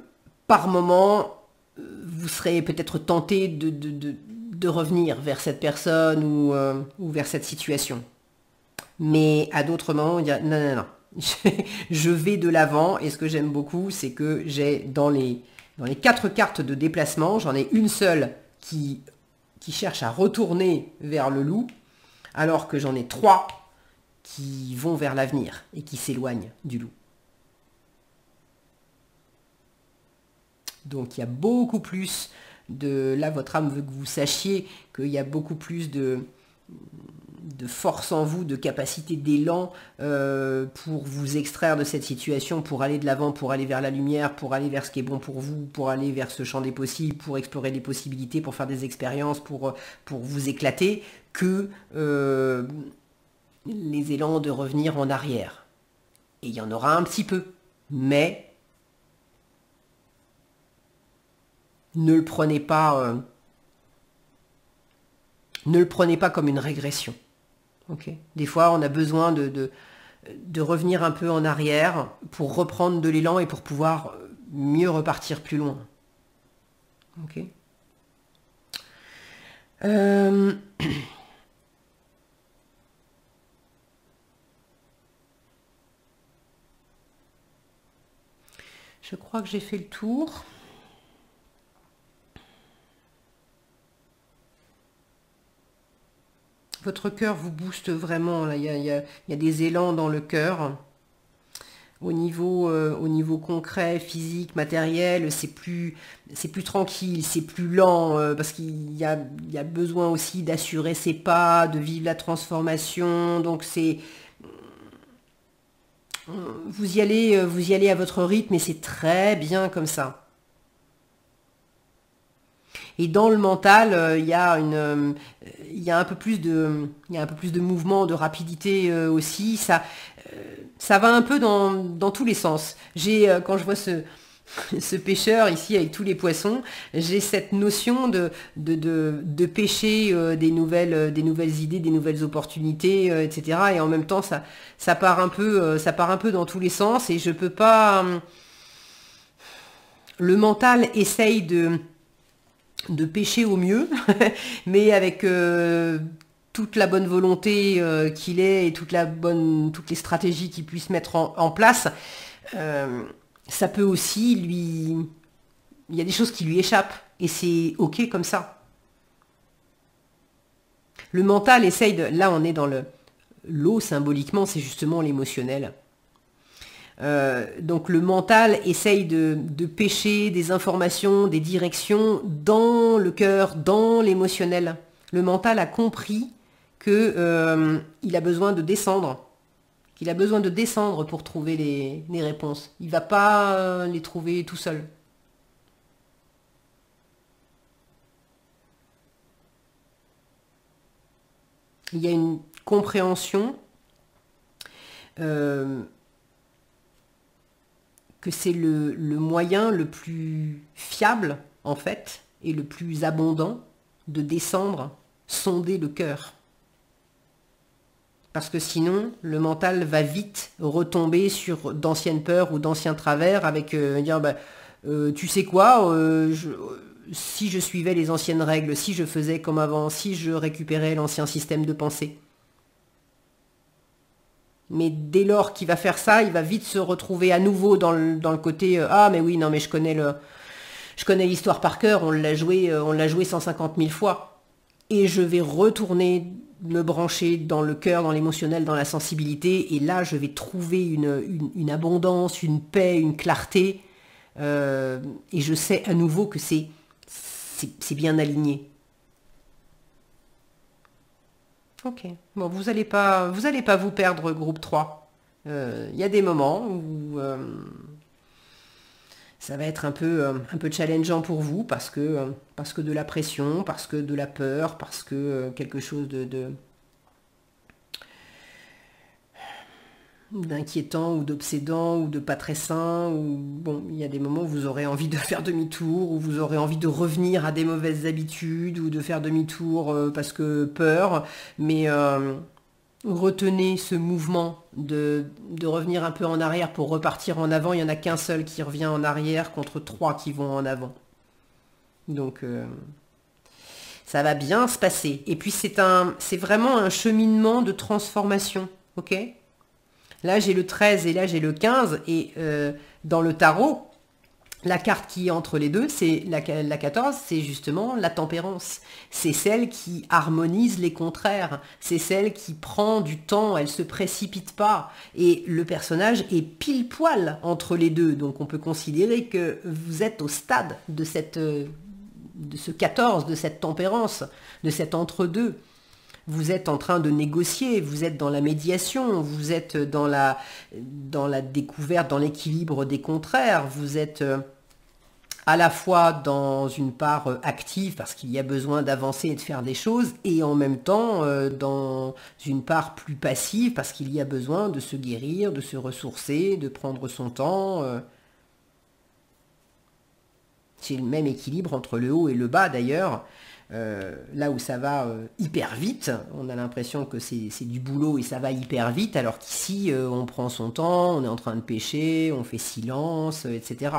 Par moment, vous serez peut-être tenté de revenir vers cette personne ou vers cette situation. Mais à d'autres moments, il y a non, non, non. Je vais de l'avant et ce que j'aime beaucoup, c'est que j'ai dans les 4 cartes de déplacement, j'en ai une seule qui cherche à retourner vers le loup, alors que j'en ai 3 qui vont vers l'avenir et qui s'éloignent du loup. Donc il y a beaucoup plus de... Là, votre âme veut que vous sachiez qu'il y a beaucoup plus de force en vous, de capacité d'élan pour vous extraire de cette situation, pour aller de l'avant, pour aller vers la lumière, pour aller vers ce qui est bon pour vous, pour aller vers ce champ des possibles, pour explorer des possibilités, pour faire des expériences, pour vous éclater, que les élans de revenir en arrière. Et il y en aura un petit peu, mais ne le prenez pas, ne le prenez pas comme une régression. Okay. Des fois, on a besoin de revenir un peu en arrière pour reprendre de l'élan et pour pouvoir mieux repartir plus loin. Ok. Je crois que j'ai fait le tour. Votre cœur vous booste vraiment. Là. Il y a des élans dans le cœur. Au niveau concret, physique, matériel, c'est plus tranquille, c'est plus lent, parce qu'il y a besoin aussi d'assurer ses pas, de vivre la transformation. Donc c'est... vous y allez à votre rythme et c'est très bien comme ça. Et dans le mental, il y a un peu plus de mouvement, de rapidité aussi. Ça va un peu dans tous les sens. Quand je vois ce pêcheur ici avec tous les poissons, j'ai cette notion de pêcher des nouvelles idées, des nouvelles opportunités, etc. Et en même temps, ça part un peu dans tous les sens. Et je peux pas. Le mental essaye de pêcher au mieux, mais avec toute la bonne volonté qu'il ait et toutes les stratégies qu'il puisse mettre en place, ça peut aussi lui... Il y a des choses qui lui échappent, et c'est ok comme ça. Le mental essaye de... Là, on est dans l'eau, symboliquement, c'est justement l'émotionnel. Donc le mental essaye de pêcher des informations, des directions dans le cœur, dans l'émotionnel. Le mental a compris que il a besoin de descendre, qu'il a besoin de descendre pour trouver les réponses. Il ne va pas les trouver tout seul. Il y a une compréhension que c'est le moyen le plus fiable, en fait, et le plus abondant de descendre, sonder le cœur. Parce que sinon, le mental va vite retomber sur d'anciennes peurs ou d'anciens travers avec dire, tu sais quoi, si je suivais les anciennes règles, si je faisais comme avant, si je récupérais l'ancien système de pensée. Mais dès lors qu'il va faire ça, il va vite se retrouver à nouveau dans le côté ah mais oui, non mais je connais l'histoire par cœur, on l'a joué 150 000 fois. Et je vais retourner me brancher dans le cœur, dans l'émotionnel, dans la sensibilité, et là je vais trouver une abondance, une paix, une clarté, et je sais à nouveau que c'est bien aligné. Ok. Bon, vous allez pas vous perdre, groupe 3. Il y a des moments où Ça va être un peu challengeant pour vous parce que de la pression, parce que de la peur, parce que quelque chose d'inquiétant ou d'obsédant ou de pas très sain, ou bon, il y a des moments où vous aurez envie de faire demi-tour, où vous aurez envie de revenir à des mauvaises habitudes, ou de faire demi-tour parce que peur, mais retenez ce mouvement de revenir un peu en arrière pour repartir en avant. Il n'y en a qu'un seul qui revient en arrière contre 3 qui vont en avant. Donc ça va bien se passer. Et puis c'est vraiment un cheminement de transformation. Ok ? Là j'ai le 13 et là j'ai le 15. Et dans le tarot, la carte qui est entre les deux, c'est la 14, c'est justement la tempérance. C'est celle qui harmonise les contraires. C'est celle qui prend du temps, elle ne se précipite pas. Et le personnage est pile poil entre les deux. Donc on peut considérer que vous êtes au stade de ce 14, de cette tempérance, de cet entre-deux. Vous êtes en train de négocier, vous êtes dans la médiation, vous êtes dans la découverte, dans l'équilibre des contraires, vous êtes à la fois dans une part active parce qu'il y a besoin d'avancer et de faire des choses, et en même temps dans une part plus passive parce qu'il y a besoin de se guérir, de se ressourcer, de prendre son temps. C'est le même équilibre entre le haut et le bas d'ailleurs. Là où ça va hyper vite, on a l'impression que c'est du boulot et ça va hyper vite, alors qu'ici on prend son temps, on est en train de pêcher, on fait silence, etc.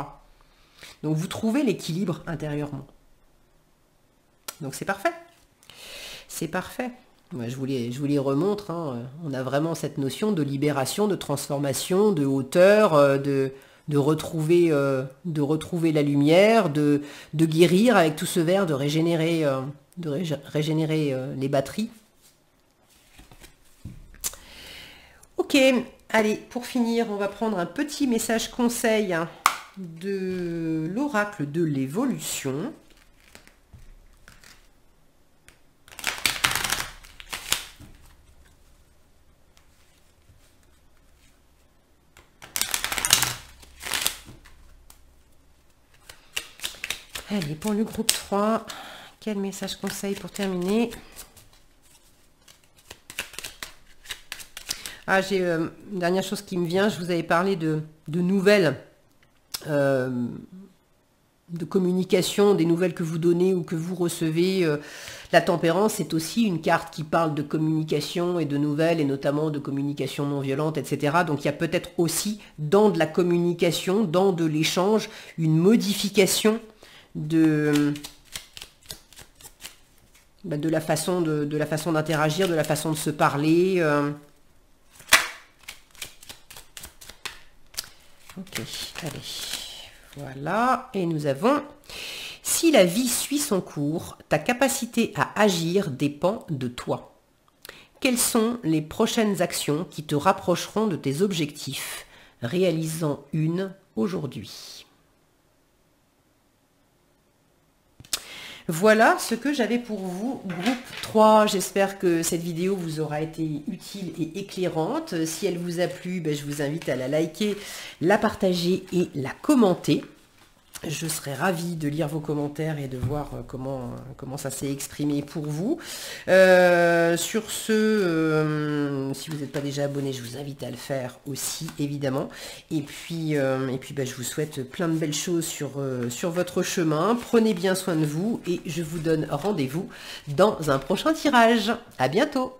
Donc vous trouvez l'équilibre intérieurement. Donc c'est parfait. C'est parfait. Moi, je vous les remontre. Hein. On a vraiment cette notion de libération, de transformation, de hauteur, de retrouver la lumière, de guérir avec tout ce verre, de régénérer les batteries. Ok, allez, pour finir, on va prendre un petit message conseil de l'oracle de l'évolution. Allez, pour le groupe 3, quel message conseil pour terminer? Ah, j'ai une dernière chose qui me vient, je vous avais parlé de nouvelles, de communication, des nouvelles que vous donnez ou que vous recevez. La tempérance, c'est aussi une carte qui parle de communication et de nouvelles, et notamment de communication non violente, etc. Donc il y a peut-être aussi dans de la communication, dans de l'échange, une modification de la façon d'interagir, de la façon de se parler. Ok, allez, voilà. Et nous avons, si la vie suit son cours, ta capacité à agir dépend de toi. Quelles sont les prochaines actions qui te rapprocheront de tes objectifs? Réalisant une aujourd'hui. Voilà ce que j'avais pour vous, groupe 3. J'espère que cette vidéo vous aura été utile et éclairante. Si elle vous a plu, je vous invite à la liker, la partager et la commenter. Je serais ravie de lire vos commentaires et de voir comment ça s'est exprimé pour vous. Sur ce, si vous n'êtes pas déjà abonné, je vous invite à le faire aussi, évidemment. Et puis je vous souhaite plein de belles choses sur votre chemin. Prenez bien soin de vous et je vous donne rendez-vous dans un prochain tirage. À bientôt!